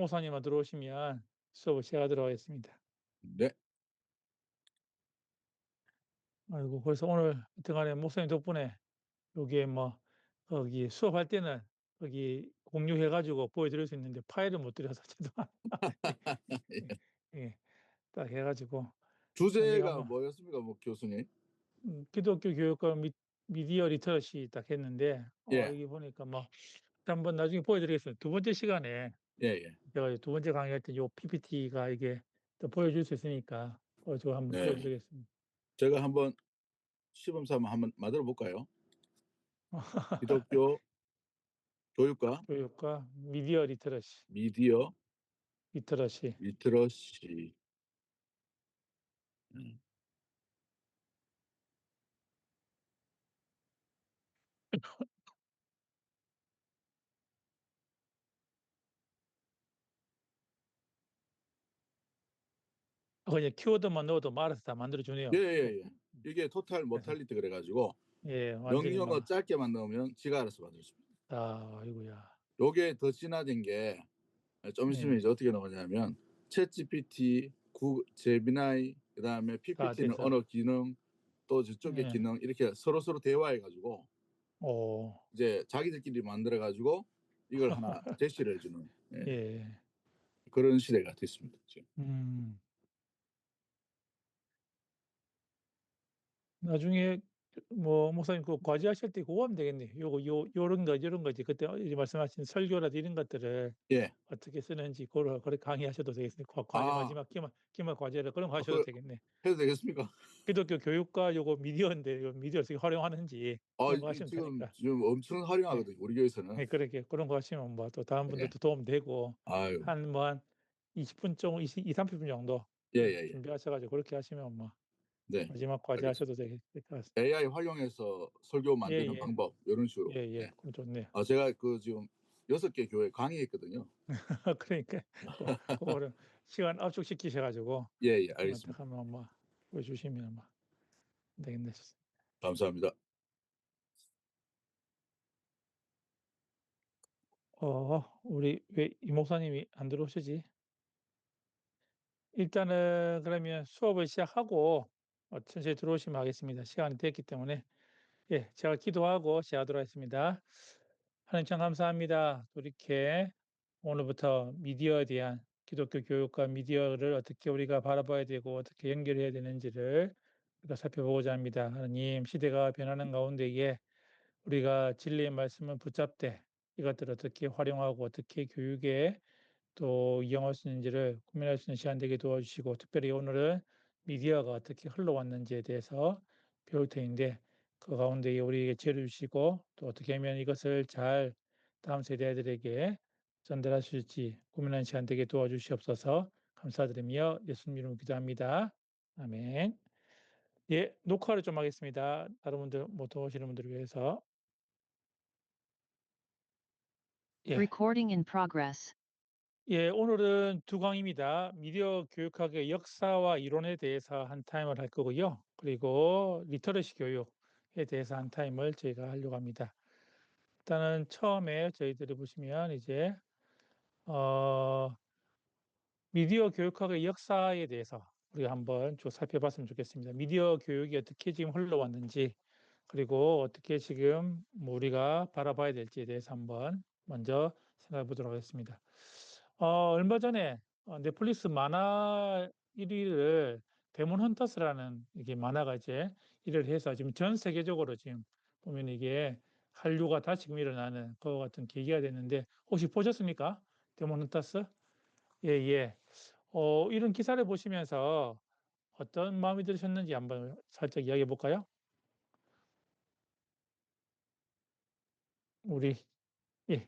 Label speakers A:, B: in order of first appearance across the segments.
A: 목사님만 들어오시면 수업을 시작하도록 하겠습니다.
B: 네.
A: 아이고 그래서 오늘 하여튼간에 목사님 덕분에 여기에 뭐 거기 수업할 때는 거기 공유해 가지고 보여드릴 수 있는데 파일을 못 드려서 죄송합니다. 예. 예. 딱 해 가지고 이게
B: 주제가
A: 한번
B: 뭐였습니까, 교수님?
A: 기독교 교육과 미디어 리터러시 딱 했는데
B: 예.
A: 여기 보니까 뭐 한번 나중에 보여드리겠습니다. 두 번째 시간에
B: 예예.
A: 제가 두 번째 강의할 때 요 PPT가 이게 또 보여줄 수 있으니까 저 한번
B: 네.
A: 보여드리겠습니다.
B: 제가 한번 시범 삼아 한번 만들어 볼까요? 기독교 교육과
A: 교육과 미디어
B: 미디어
A: 리터러시.
B: 리터러시. 음.
A: 그냥 키워드만 넣어도 알아서 다 만들어 주네요.
B: 예예예. 이게 토탈
A: 그래서
B: 모탈리티 그래 가지고
A: 예 완전히
B: 명령어
A: 막
B: 짧게만 넣으면 지가 알아서 만들어줍니다.
A: 아이고야.
B: 요게 더 진화된 게 좀 있으면
A: 네.
B: 이제 어떻게 나오냐면 챗GPT, 제미나이, 그다음에
A: 다
B: PPT는
A: 돼서
B: 언어 기능, 또 저쪽의
A: 예.
B: 기능 이렇게 서로서로 대화해 가지고
A: 어.
B: 이제 자기들끼리 만들어 가지고 이걸 하나 제시를 해 주는
A: 예.
B: 그런 시대가 됐습니다, 지금.
A: 음. 나중에 뭐 목사님 그 과제하실 때 그거 하면 되겠네요. 요런 거 이제 그때 말씀하신 설교라든지 이런 것들을
B: 예.
A: 어떻게 쓰는지 그걸 강의하셔도 되겠어요. 과제
B: 아.
A: 마지막 기말 과제를 그런 거 하셔도
B: 그걸
A: 되겠네.
B: 해도 되겠습니까?
A: 기독교 교육과 요거 미디어인데 요 미디어 어떻게 활용하는지 그런 거
B: 이
A: 하시면
B: 지금
A: 되니까.
B: 엄청
A: 예.
B: 활용하거든요, 우리 교회에서는.
A: 예 그런 거 하시면 뭐 또 다른
B: 예.
A: 분들도 도움 되고
B: 아유.
A: 한 20분 정도 20-30분 정도
B: 예예예.
A: 준비하셔 가지고 그렇게 하시면 뭐
B: 네.
A: 마지막 과제 하셔도
B: 알겠습니다.
A: 될 것 같습니다.
B: AI 활용해서 설교 만드는
A: 예예.
B: 방법 요런 식으로.
A: 예예.
B: 예.
A: 그럼 좋네요.
B: 제가 지금 6개 교회 강의했거든요.
A: 그러니까 그거를 시간 압축시키셔 가지고
B: 예예.
A: 그만 딱
B: 알겠습니다.
A: 한번 뭐 보여주시면 뭐 되겠네 싶습니다.
B: 감사합니다.
A: 우리 왜 이 목사님이 안 들어오시지? 일단은 그러면 수업을 시작하고 천천히 들어오시면 하겠습니다. 시간이 됐기 때문에. 예, 제가 기도하고 시작하도록 하겠습니다. 하나님 참 감사합니다. 또 이렇게 오늘부터 미디어에 대한 기독교 교육과 미디어를 어떻게 우리가 바라봐야 되고 어떻게 연결해야 되는지를 우리가 살펴보고자 합니다. 하나님, 시대가 변하는 가운데에 우리가 진리의 말씀을 붙잡되 이것들을 어떻게 활용하고 어떻게 교육에 또 이용할 수 있는지를 고민할 수 있는 시간 되게 도와주시고, 특별히 오늘은 미디어가 어떻게 흘러왔는지에 대해서 배울 터인데 그 가운데 우리에게 지혜를 주시고 또 어떻게 하면 이것을 잘 다음 세대들에게 전달할 수 있을지 고민하는 시간 되게 도와주시옵소서. 감사드리며 예수님 이름으로 기도합니다. 아멘. 예, 녹화를 좀 하겠습니다. 다른 분들 못 오시는 분들을 위해서. 예.
C: Recording in progress.
A: 예, 오늘은 두 강의입니다. 미디어 교육학의 역사와 이론에 대해서 한 타임을 할 거고요. 그리고 리터러시 교육에 대해서 한 타임을 저희가 하려고 합니다. 일단은 처음에 저희들이 보시면 이제 미디어 교육학의 역사에 대해서 우리가 한번 좀 살펴봤으면 좋겠습니다. 미디어 교육이 어떻게 지금 흘러왔는지, 그리고 어떻게 지금 뭐 우리가 바라봐야 될지에 대해서 한번 먼저 생각해 보도록 하겠습니다. 얼마 전에 넷플릭스 만화 1위를 데몬 헌터스라는 이게 만화가 이제 1위를 해서 지금 전 세계적으로 지금 보면 이게 한류가 다시금 일어나는 그와 같은 계기가 됐는데 혹시 보셨습니까? 데몬 헌터스? 예, 예. 이런 기사를 보시면서 어떤 마음이 드셨는지 한번 살짝 이야기해 볼까요? 우리 예.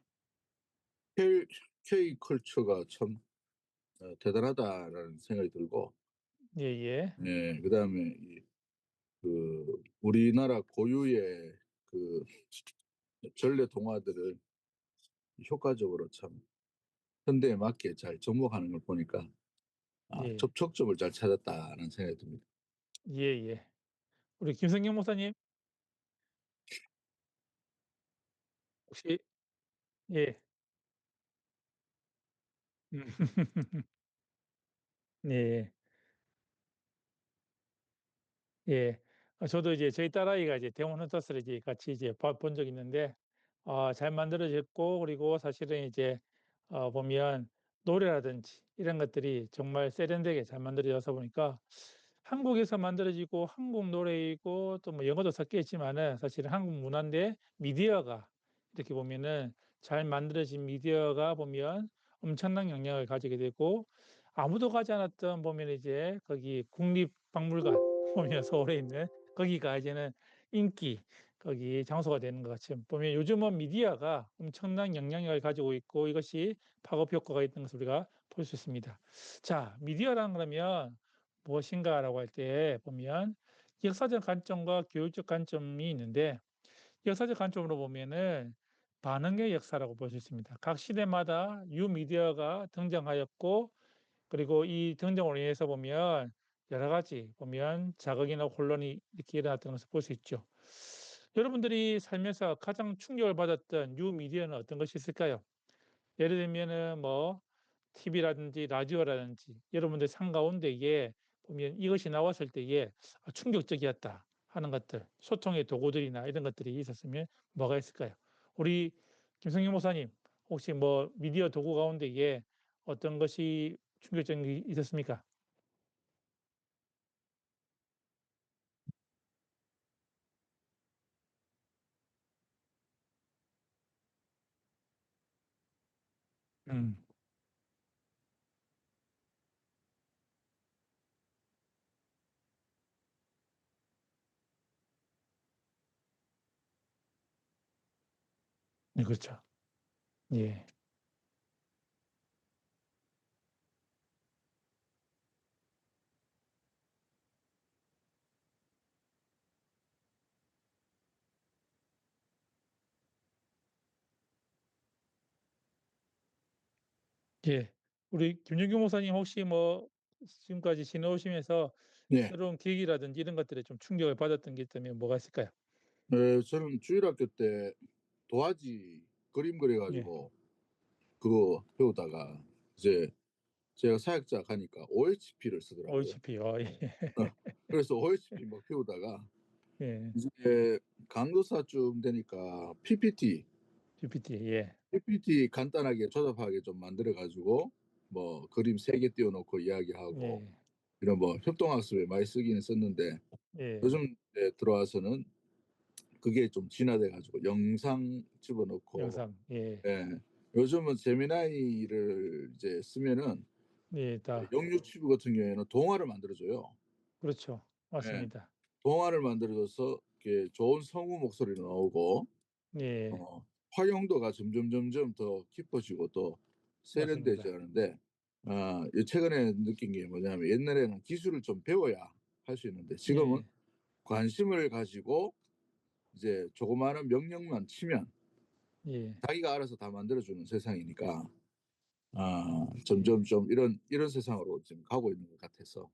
B: K컬처가 참 대단하다라는 생각이 들고,
A: 예예.
B: 예, 그다음에 우리나라 고유의 전래 동화들을 효과적으로 참 현대에 맞게 잘 접목하는 걸 보니까
A: 예.
B: 접촉점을 잘 찾았다는 생각이 듭니다.
A: 예예. 우리 김성경 목사님 혹시 예. 음. 네. 예. 저도 이제 저희 딸아이가 이제 데몬 헌터스를 이제 같이 이제 봐 본 적이 있는데 잘 만들어졌고, 그리고 사실은 이제 보면 노래라든지 이런 것들이 정말 세련되게 잘 만들어져서 보니까 한국에서 만들어지고 한국 노래이고 또 뭐 영어도 섞여 있지만은 사실은 한국 문화인데, 미디어가 이렇게 보면은 잘 만들어진 미디어가 보면 엄청난 영향을 가지게 되고, 아무도 가지 않았던 보면 이제 거기 국립박물관 보면 서울에 있는 거기가 이제는 인기 거기 장소가 되는 것 같이 보면, 요즘은 미디어가 엄청난 영향력을 가지고 있고 이것이 파급 효과가 있는 것을 우리가 볼 수 있습니다. 자, 미디어란 그러면 무엇인가라고 할 때 보면 역사적 관점과 교육적 관점이 있는데, 역사적 관점으로 보면은 반응의 역사라고 볼 수 있습니다. 각 시대마다 뉴미디어가 등장하였고, 그리고 이 등장으로 인해서 보면 여러 가지 보면 자극이나 혼란이 이렇게 일어났던 것을 볼 수 있죠. 여러분들이 살면서 가장 충격을 받았던 뉴미디어는 어떤 것이 있을까요? 예를 들면은 뭐 TV라든지 라디오라든지 여러분들 삶 가운데에 보면 이것이 나왔을 때에 '충격적이었다.' 하는 것들, 소통의 도구들이나 이런 것들이 있었으면 뭐가 있을까요? 우리 김성경 목사님, 혹시 뭐 미디어 도구 가운데에 어떤 것이 충격적인 게 있었습니까? 음. 네, 그렇죠. 예. 예. 우리 김준규 목사님, 혹시 뭐 지금까지 지내오시면서
B: 네.
A: 새로운 계기라든지 이런 것들에 좀 충격을 받았던 게 있다면 뭐가 있을까요?
B: 저는 주일학교 때 도화지 그림 그려
A: 예.
B: 가지고 그거 배우다가 이제 제가 사역자 가니까 OHP를 쓰더라고요.
A: OHP. 예.
B: 어. 그래서 OHP 막 배우다가
A: 예.
B: 이제 강도사쯤 되니까
A: GPT. 예.
B: PPT 간단하게 조잡하게 좀 만들어 가지고 뭐 그림 3개 띄워 놓고 이야기하고
A: 예.
B: 이런 뭐 협동학습에 많이 쓰기는 썼는데,
A: 예.
B: 요즘 들어와서는 그게 좀 진화돼 가지고 영상 집어넣고,
A: 영상. 예.
B: 예, 요즘은 제미나이를 이제 쓰면은
A: 예. 다
B: 영유치부 같은 경우에는 동화를 만들어 줘요.
A: 그렇죠.
B: 예.
A: 맞습니다.
B: 동화를 만들어 줘서 이렇게 좋은 성우 목소리로 나오고
A: 예.
B: 어 활용도가 점점점점 더 깊어지고 또 세련되지
A: 맞습니다.
B: 않은데, 이 최근에 느낀 게 뭐냐면 옛날에는 기술을 좀 배워야 할 수 있는데, 지금은
A: 예.
B: 관심을 가지고 이제 조그마한 명령만 치면
A: 예.
B: 자기가 알아서 다 만들어 주는 세상이니까 점점 좀 이런 세상으로 지금 가고 있는 것 같아서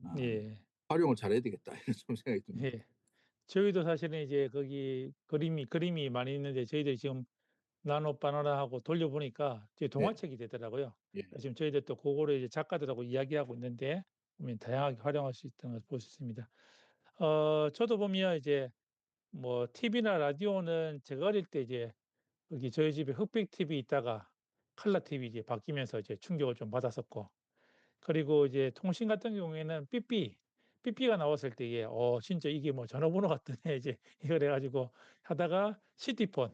B: 아
A: 예.
B: '활용을 잘해야 되겠다.' 이런 좀 생각이 듭니다.
A: 예. 저희도 사실은 이제 거기 그림이 많이 있는데, 저희들이 지금 나노 바나나하고 돌려보니까 이제
B: 네.
A: 동화책이 되더라고요.
B: 예.
A: 그래서 지금 저희들 또 그거를 이제 작가들하고 이야기하고 있는데, 보면 다양하게 활용할 수 있다는 걸 볼 수 있습니다. 저도 보면 이제 뭐 TV나 라디오는 제가 어릴 때 이제 여기 저희 집에 흑백 TV 있다가 컬러 TV 이제 바뀌면서 이제 충격을 좀 받았었고, 그리고 이제 통신 같은 경우에는 삐삐가 나왔을 때에 진짜 이게 뭐 전화번호 같더네 이제 이걸 해 가지고 하다가 시티폰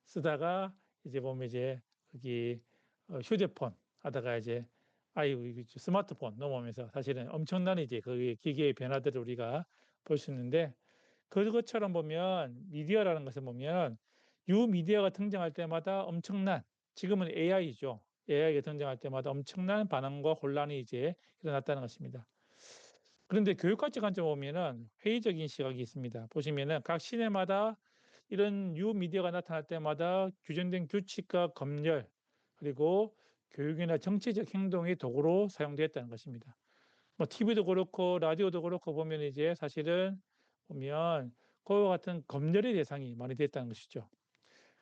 A: 쓰다가 이제 보면 이제 거기 휴대폰 하다가 이제 아이고 이게 스마트폰 넘어오면서 사실은 엄청난 이제 그 기계의 변화들을 우리가 볼 수 있는데, 그것처럼 보면 미디어라는 것을 보면 미디어가 등장할 때마다 엄청난, 지금은 AI죠. AI가 등장할 때마다 엄청난 반응과 혼란이 이제 일어났다는 것입니다. 그런데 교육가치 관점 보면은 회의적인 시각이 있습니다. 보시면은 각 시대마다 이런 미디어가 나타날 때마다 규정된 규칙과 검열, 그리고 교육이나 정치적 행동의 도구로 사용되었다는 것입니다. 뭐 TV도 그렇고 라디오도 그렇고 보면 이제 사실은 보면 그와 같은 검열의 대상이 많이 됐다는 것이죠.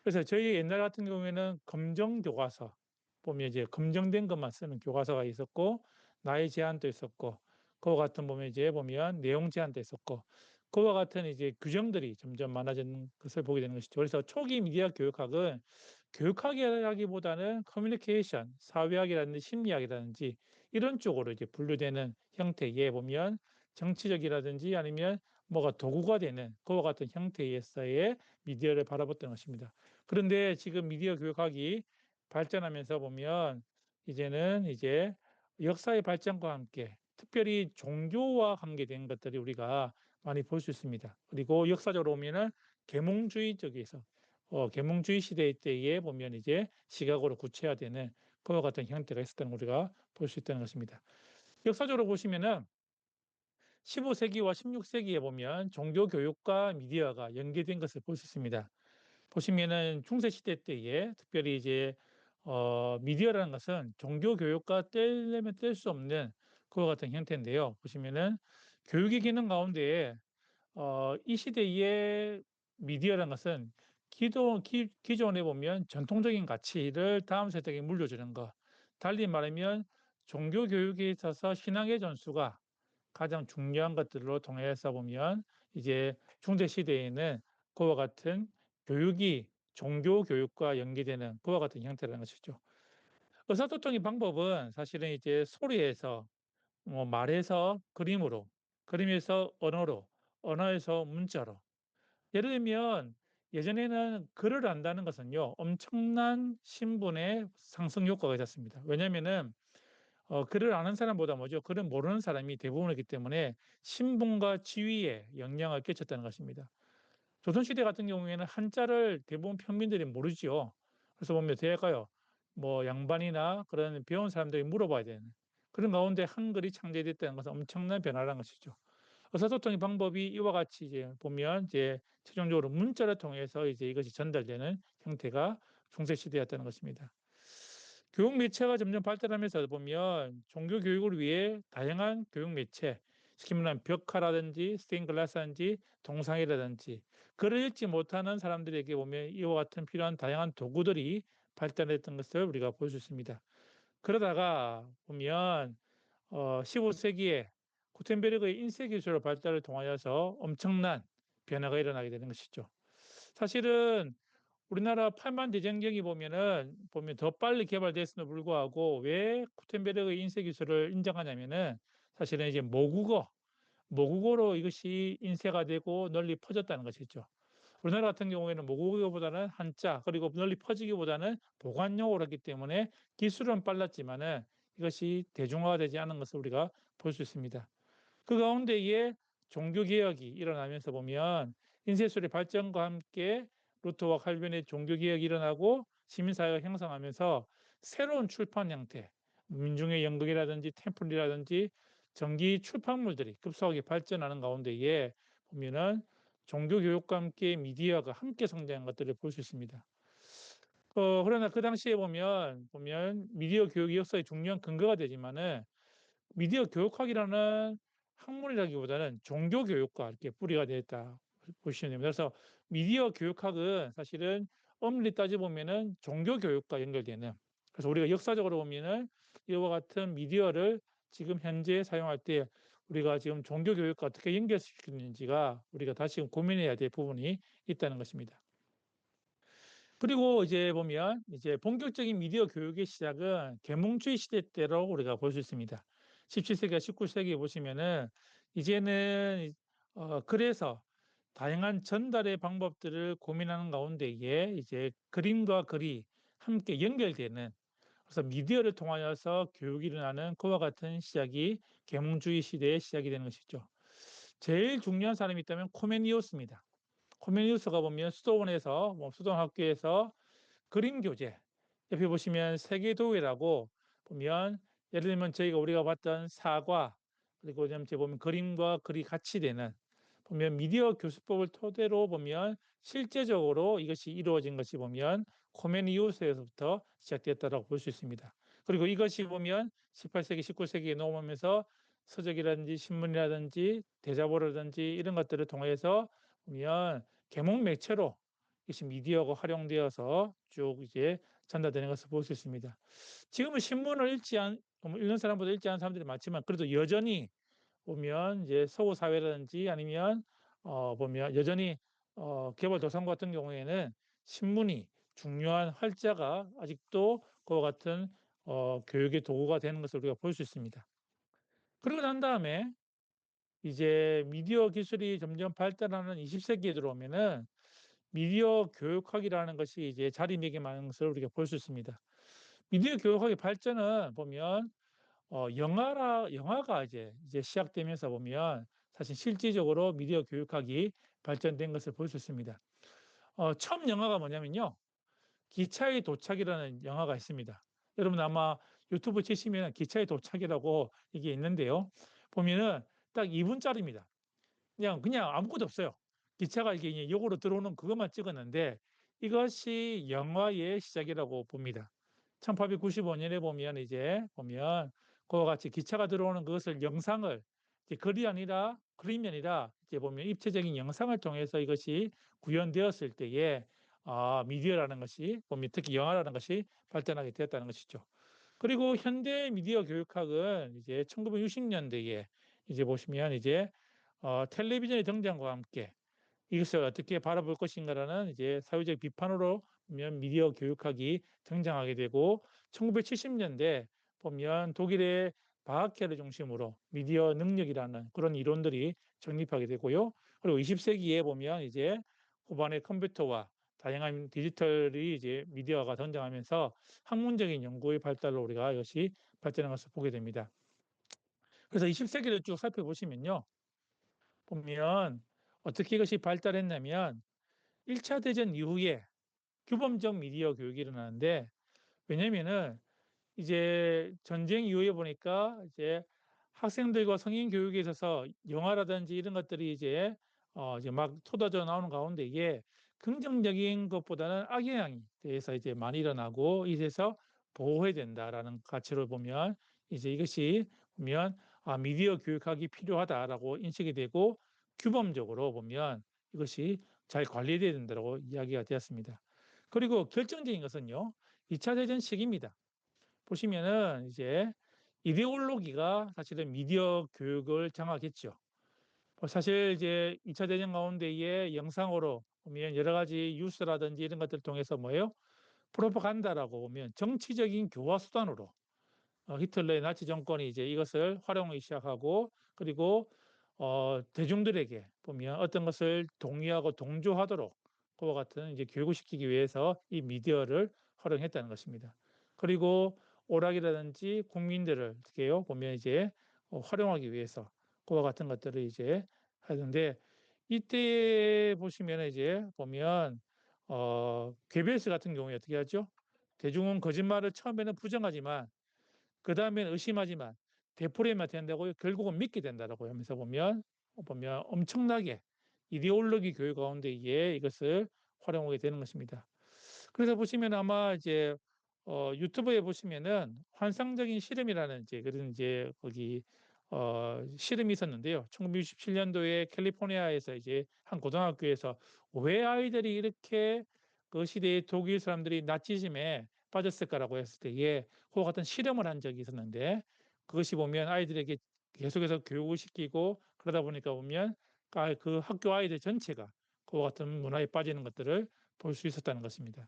A: 그래서 저희 옛날 같은 경우에는 검정 교과서, 보면 이제 검증된 것만 쓰는 교과서가 있었고 나이 제한도 있었고 그와 같은 보면 이제 보면 내용 제한도 있었고 그와 같은 이제 규정들이 점점 많아지는 것을 보게 되는 것이죠. 그래서 초기 미디어 교육학은 교육학이라기보다는 커뮤니케이션, 사회학이라든지 심리학이라든지 이런 쪽으로 이제 분류되는 형태에 보면 정치적이라든지 아니면 뭐가 도구가 되는 그와 같은 형태에서의 미디어를 바라봤던 것입니다. 그런데 지금 미디어 교육학이 발전하면서 보면 이제는 이제 역사의 발전과 함께 특별히 종교와 관계된 것들이 우리가 많이 볼 수 있습니다. 그리고 역사적으로 보면은 계몽주의 쪽에서 계몽주의 시대 때에 보면 이제 시각으로 구체화되는 그와 같은 형태가 있었던 걸 우리가 볼 수 있다는 것입니다. 역사적으로 보시면은 15세기와 16세기에 보면 종교 교육과 미디어가 연계된 것을 볼 수 있습니다. 보시면은 중세 시대 때에 특별히 이제 미디어라는 것은 종교 교육과 떼려면 뗄 수 없는 그와 같은 형태인데요. 보시면은 교육의 기능 가운데에 이 시대의 미디어라는 것은 기존에 보면 전통적인 가치를 다음 세대에게 물려주는 것. 달리 말하면 종교 교육에 있어서 신앙의 전수가 가장 중요한 것들로 통해서 보면 이제 중세 시대에는 그와 같은 교육이 종교 교육과 연계되는 그와 같은 형태라는 것이죠. 의사소통의 방법은 사실은 이제 소리에서 말에서 그림으로, 그림에서 언어로, 언어에서 문자로. 예를 들면 예전에는 글을 안다는 것은요, 엄청난 신분의 상승 효과가 있었습니다. 왜냐면은 글을 아는 사람보다 뭐죠? 글을 모르는 사람이 대부분이기 때문에 신분과 지위에 영향을 끼쳤다는 것입니다. 조선시대 같은 경우에는 한자를 대부분 평민들이 모르지요. 그래서 보면 대가요, 뭐 양반이나 그런 배운 사람들이 물어봐야 되는 그런 가운데 한글이 창제됐다는 것은 엄청난 변화라는 것이죠. 의사소통의 방법이 이와 같이 이제 보면 이제 최종적으로 문자를 통해서 이제 이것이 전달되는 형태가 중세 시대였다는 것입니다. 교육 매체가 점점 발달하면서 보면 종교 교육을 위해 다양한 교육 매체, 쉽게 말하면 벽화라든지 스테인글라스라든지 동상이라든지 글을 읽지 못하는 사람들에게 보면 이와 같은 필요한 다양한 도구들이 발달했던 것을 우리가 볼 수 있습니다. 그러다가 보면 15세기에 구텐베르그의 인쇄 기술의 발달을 통하여서 엄청난 변화가 일어나게 되는 것이죠. 사실은 우리나라 팔만 대장경이 보면 더 빨리 개발됐음에도 불구하고 왜 구텐베르그의 인쇄 기술을 인정하냐면은 사실은 이제 모국어로 이것이 인쇄가 되고 널리 퍼졌다는 것이죠. 우리나라 같은 경우에는 모국어보다는 한자 그리고 널리 퍼지기보다는 보관용어로 했기 때문에 기술은 빨랐지만은 이것이 대중화가 되지 않은 것을 우리가 볼 수 있습니다. 그 가운데에 종교 개혁이 일어나면서 보면 인쇄술의 발전과 함께 루터와 칼빈의 종교 개혁이 일어나고 시민사회가 형성하면서 새로운 출판 형태, 민중의 연극이라든지 템플이라든지 정기 출판물들이 급속하게 발전하는 가운데에 보면은 종교 교육과 함께 미디어가 함께 성장한 것들을 볼 수 있습니다. 그러나 그 당시에 보면 미디어 교육이 역사의 중요한 근거가 되지만은 미디어 교육학이라는 학문이라기보다는 종교 교육과 이렇게 뿌리가 되어 있다 보시면 됩니다. 그래서 미디어 교육학은 사실은 엄밀히 따져 보면은 종교 교육과 연결되는 그래서 우리가 역사적으로 보면은 이와 같은 미디어를 지금 현재 사용할 때 우리가 지금 종교 교육과 어떻게 연결시키는지가 우리가 다시금 고민해야 될 부분이 있다는 것입니다. 그리고 이제 보면 이제 본격적인 미디어 교육의 시작은 계몽주의 시대 때로 우리가 볼 수 있습니다. 17세기와 19세기에 보시면은 이제는 그래서 다양한 전달의 방법들을 고민하는 가운데에 이제 그림과 글이 함께 연결되는 그래서 미디어를 통하여서 교육이 일어나는 그와 같은 시작이 계몽주의 시대의 시작이 되는 것이죠. 제일 중요한 사람이 있다면 코메니우스입니다. 코메니우스가 보면 수도원에서 수도원학교에서 그림 교재 옆에 보시면 세계도회라고 보면 예를 들면 저희가 우리가 봤던 사과 그리고 좀 보면 그림과 글이 같이 되는 보면 미디어 교수법을 토대로 보면 실제적으로 이것이 이루어진 것이 보면 코메니우스에서부터 시작됐다라고 볼 수 있습니다. 그리고 이것이 보면 18세기, 19세기에 넘어오면서 서적이라든지 신문이라든지 대자보라든지 이런 것들을 통해서 보면 계몽 매체로 이것이 미디어가 활용되어서 쭉 이제 전달되는 것을 볼 수 있습니다. 지금은 신문을 읽는 사람보다 읽지 않는 사람들이 많지만 그래도 여전히 보면 이제 서구 사회라든지 아니면 보면 여전히 개발도상 같은 경우에는 신문이 중요한 활자가 아직도 그와 같은 교육의 도구가 되는 것을 우리가 볼 수 있습니다. 그러고 난 다음에 이제 미디어 기술이 점점 발달하는 20 세기에 들어오면은 미디어 교육학이라는 것이 이제 자리매김하는 것을 우리가 볼 수 있습니다. 미디어 교육학의 발전은 보면 영화가 이제 시작되면서 보면 사실 실질적으로 미디어 교육학이 발전된 것을 볼 수 있습니다. 처음 영화가 뭐냐면요. 기차의 도착이라는 영화가 있습니다. 여러분 아마 유튜브 치시면 기차의 도착이라고 이게 있는데요. 보면은 딱 2 분짜리입니다. 그냥 아무것도 없어요. 기차가 이게 역으로 들어오는 그것만 찍었는데 이것이 영화의 시작이라고 봅니다. 1895 년에 보면 이제 그와 같이 기차가 들어오는 그것을 영상을 이제 그림이 아니라 이제 보면 입체적인 영상을 통해서 이것이 구현되었을 때에 미디어라는 것이 보면 특히 영화라는 것이 발전하게 되었다는 것이죠. 그리고 현대 미디어 교육학은 이제 1960 년대에 이제 보시면 이제 텔레비전의 등장과 함께 이것을 어떻게 바라볼 것인가라는 이제 사회적 비판으로 보면 미디어 교육학이 등장하게 되고 1970 년대 보면 독일의 바하케를 중심으로 미디어 능력이라는 그런 이론들이 정립하게 되고요. 그리고 20 세기에 보면 이제 후반에 컴퓨터와 다양한 디지털이 이제 미디어가 등장하면서 학문적인 연구의 발달로 우리가 이것이 발전한 것을 보게 됩니다. 그래서 20 세기를 쭉 살펴보시면요. 보면 어떻게 이것이 발달했냐면 1차 대전 이후에 규범적 미디어 교육이 일어나는데 왜냐면은 이제 전쟁 이후에 보니까 이제 학생들과 성인 교육에 있어서 영화라든지 이런 것들이 이제 막 쏟아져 나오는 가운데 이게 긍정적인 것보다는 악영향이 대해서 이제 많이 일어나고 이래서 보호해야 된다라는 가치로 보면 이제 이것이 보면 미디어 교육학이 필요하다라고 인식이 되고 규범적으로 보면 이것이 잘 관리돼야 된다고 이야기가 되었습니다. 그리고 결정적인 것은요. 2차 대전 시기입니다. 보시면은 이제 이데올로기가 사실은 미디어 교육을 장악했죠. 사실 이제 2차 대전 가운데에 영상으로 보면 여러 가지 뉴스라든지 이런 것들을 통해서 뭐예요? 프로파간다라고 보면 정치적인 교화 수단으로 히틀러의 나치 정권이 이제 이것을 활용하기 시작하고 그리고 대중들에게 보면 어떤 것을 동의하고 동조하도록 그와 같은 이제 교육을 시키기 위해서 이 미디어를 활용했다는 것입니다. 그리고 오락이라든지 국민들을 어떻게요? 보면 이제 활용하기 위해서 그와 같은 것들을 이제 하는데 이때 보시면은 이제 보면 괴벨스 같은 경우에 어떻게 하죠? 대중은 거짓말을 처음에는 부정하지만 그다음에는 의심하지만 되풀이하면 된다고 결국은 믿게 된다라고 하면서 보면 엄청나게 이데올로기 교육 가운데 이것을 활용하게 되는 것입니다. 그래서 보시면 아마 이제 유튜브에 보시면은 환상적인 실험이라는 이제 그런 이제 거기 실험이 있었는데요. 1967 년도에 캘리포니아에서 이제 한 고등학교에서 왜 아이들이 이렇게 그 시대의 독일 사람들이 나치즘에 빠졌을까라고 했을 때에 그와 같은 실험을 한 적이 있었는데 그것이 보면 아이들에게 계속해서 교육을 시키고 그러다 보니까 보면 그 학교 아이들 전체가 그와 같은 문화에 빠지는 것들을 볼 수 있었다는 것입니다.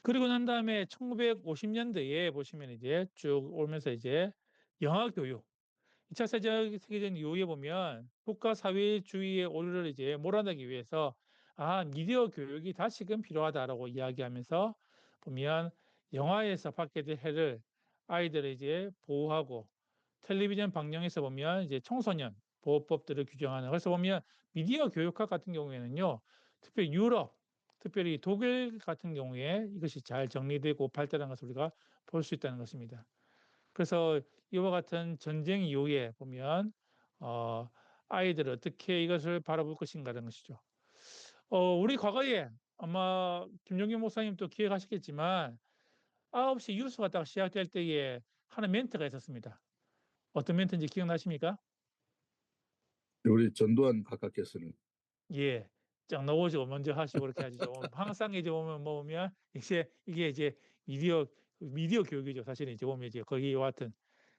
A: 그리고 난 다음에 1950 년대에 보시면 이제 쭉 오면서 이제 영화 교육 2차 세계대전 이후에 보면 국가 사회주의의 오류를 이제 몰아내기 위해서 미디어 교육이 다시금 필요하다."라고 이야기하면서 보면 영화에서 받게 될 해를 아이들을 이제 보호하고 텔레비전 방영에서 보면 이제 청소년 보호법들을 규정하는 그래서 보면 미디어 교육학 같은 경우에는요. 특별히 유럽, 특별히 독일 같은 경우에 이것이 잘 정리되고 발달한 것을 우리가 볼 수 있다는 것입니다. 그래서 이와 같은 전쟁 이후에 보면 어 아이들을 어떻게 이것을 바라볼 것인가라는 것이죠. 우리 과거에 아마 김종균 목사님도 기억하시겠지만 9시 뉴스가 딱 시작될 때에 하는 멘트가 있었습니다. 어떤 멘트인지 기억나십니까?
B: 우리 전두환 각하께서는
A: 예. 쫙 넣으시고 먼저 하시고 그렇게 하지 좀 항상 이제 보면 뭐 보면 이제 이게 이제 미디어 교육이죠. 사실은 이제 보면 이제 거기와 같은.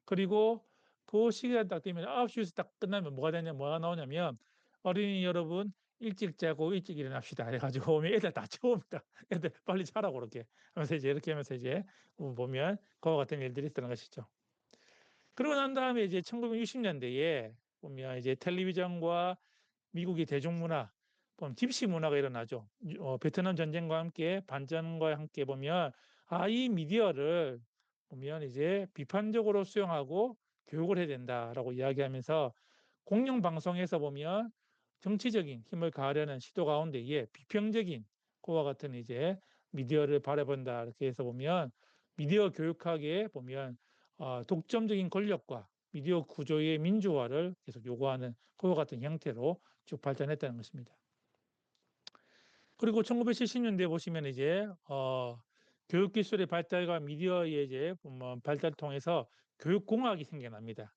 A: 그리고 그 시기가 딱 되면 9시 뉴스 딱 끝나면 뭐가 나오냐면 "어린이 여러분 일찍 자고 일찍 일어납시다." 해 가지고 보면 애들 다 재웁니다. 애들 빨리 자라고 그렇게 하면서 이제 이렇게 하면서 이제 보면 그와 같은 일들이 있었던 것이죠. 그러고 난 다음에 이제 1960 년대에 보면 이제 텔레비전과 미국의 대중문화 집시 문화가 일어나죠. 베트남 전쟁과 함께 반전과 함께 보면 이 미디어를 보면 이제 비판적으로 수용하고 교육을 해야 된다라고 이야기하면서 공영 방송에서 보면 정치적인 힘을 가하려는 시도 가운데에 비평적인 그와 같은 이제 미디어를 바라본다 이렇게 해서 보면 미디어 교육학에 보면 독점적인 권력과 미디어 구조의 민주화를 계속 요구하는 그와 같은 형태로 쭉 발전했다는 것입니다. 그리고 1970 년대에 보시면 이제 교육 기술의 발달과 미디어의 이제 보면 발달을 통해서 교육공학이 생겨납니다.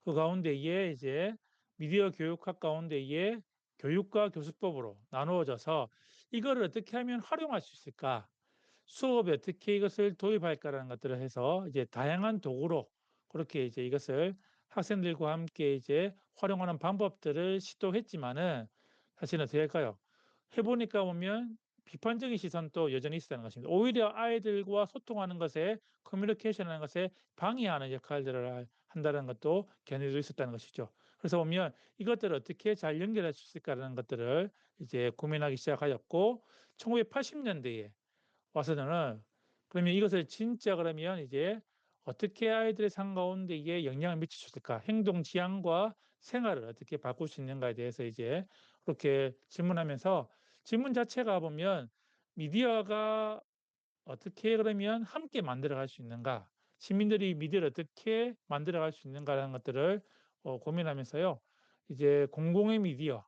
A: 그 가운데에 이제 미디어 교육학 가운데에 교육과 교수법으로 나누어져서 '이거를 어떻게 하면 활용할 수 있을까? 수업에 어떻게 이것을 도입할까?'라는 것들을 해서 이제 다양한 도구로 그렇게 이제 이것을 학생들과 함께 이제 활용하는 방법들을 시도했지만은 사실은 어떻게 할까요? 해 보니까 보면 비판적인 시선도 여전히 있었다는 것입니다. 오히려 아이들과 소통하는 것에 커뮤니케이션 하는 것에 방해하는 역할들을 한다는 것도 견해도 있었다는 것이죠. 그래서 보면 '이것들을 어떻게 잘 연결할 수 있을까.'라는 것들을 이제 고민하기 시작하였고 1980 년대에 와서는 그러면 이것을 진짜 그러면 이제 어떻게 아이들의 삶 가운데 이게 영향을 미칠 수 있을까? 행동 지향과 생활을 어떻게 바꿀 수 있는가에 대해서 이제 그렇게 질문하면서 질문 자체가 보면 '미디어가 어떻게 그러면 함께 만들어 갈 수 있는가? 시민들이 미디어를 어떻게 만들어 갈 수 있는가.'라는 것들을 고민하면서요. 이제 공공의 미디어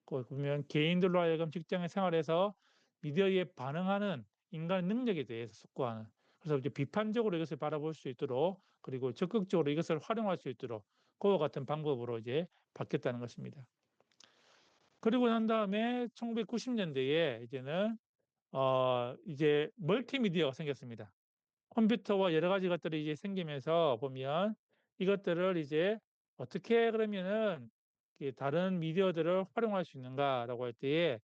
A: 거기 보면 개인들로 하여금 직장의 생활에서 미디어에 반응하는 인간의 능력에 대해서 숙고하는 그래서 이제 비판적으로 이것을 바라볼 수 있도록 그리고 적극적으로 이것을 활용할 수 있도록 그와 같은 방법으로 이제 바뀌었다는 것입니다. 그리고 난 다음에 1990 년대에 이제는 이제 멀티미디어가 생겼습니다. 컴퓨터와 여러 가지 것들이 이제 생기면서 보면 이것들을 이제 어떻게 그러면은 다른 미디어들을 활용할 수 있는가라고 할 때에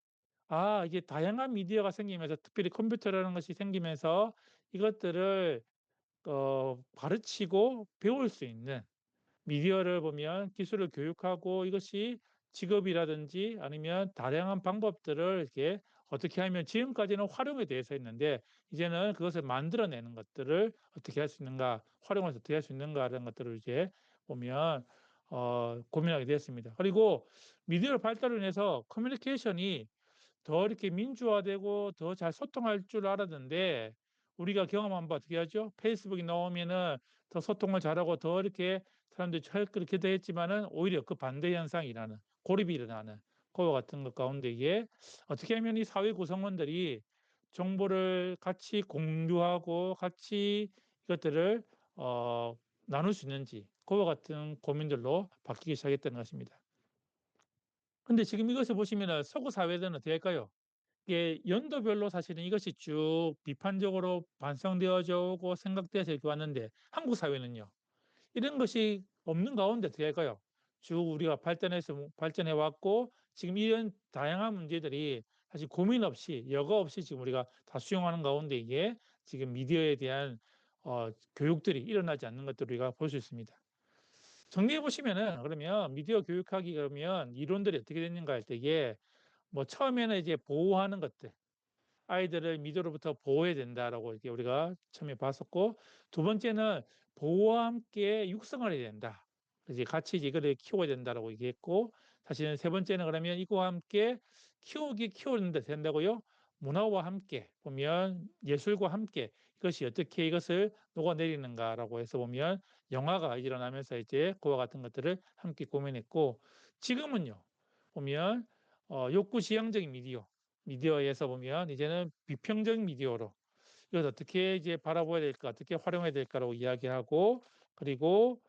A: 이게 다양한 미디어가 생기면서 특별히 컴퓨터라는 것이 생기면서 이것들을 가르치고 배울 수 있는 미디어를 보면 기술을 교육하고 이것이 직업이라든지 아니면 다양한 방법들을 이렇게 어떻게 하면 지금까지는 활용에 대해서 했는데 이제는 그것을 만들어내는 것들을 어떻게 할 수 있는가, 활용을 어떻게 할 수 있는가라는 것들을 이제 보면 고민하게 되었습니다. 그리고 미디어 발달로 인해서 커뮤니케이션이 더 이렇게 민주화되고 더 잘 소통할 줄 알았는데 우리가 경험한 바 어떻게 하죠? 페이스북이 나오면은 더 소통을 잘하고 더 이렇게 사람들이 그렇게 돼 있지만은 오히려 그 반대 현상이 일어나는 고립이 일어나는 그와 같은 것 가운데에 어떻게 하면 이 사회 구성원들이 정보를 같이 공유하고 같이 이것들을 어 나눌 수 있는지 그와 같은 고민들로 바뀌기 시작했다는 것입니다. 근데 지금 이것을 보시면은 서구 사회들은 어떻게 할까요? 이게 연도별로 사실은 이것이 쭉 비판적으로 반성되어져 오고 생각돼서 이렇게 왔는데 한국 사회는요. 이런 것이 없는 가운데 어떻게 할까요? 쭉 우리가 발전해 왔고 지금 이런 다양한 문제들이 사실 고민 없이 여과 없이 지금 우리가 다 수용하는 가운데 이게 지금 미디어에 대한 교육들이 일어나지 않는 것들을 우리가 볼 수 있습니다. 정리해 보시면은 그러면 미디어 교육학이 그러면 이론들이 어떻게 됐는가 할 때 이게 뭐 처음에는 이제 보호하는 것들 아이들을 미디어로부터 보호해야 된다라고 이렇게 우리가 처음에 봤었고 두 번째는 보호와 함께 육성을 해야 된다. 그래서 같이 이제 이거를 키워야 된다라고 얘기했고 사실은 세 번째는 그러면 이거와 함께 키우는데 된다고요? 문화와 함께 보면 예술과 함께 이것이 어떻게 이것을 녹아내리는가라고 해서 보면 영화가 일어나면서 이제 그와 같은 것들을 함께 고민했고 지금은요. 보면 욕구지향적인 미디어에서 보면 이제는 비평적 미디어로 이걸 어떻게 이제 바라봐야 될까, 어떻게 활용해야 될까라고 이야기하고 그리고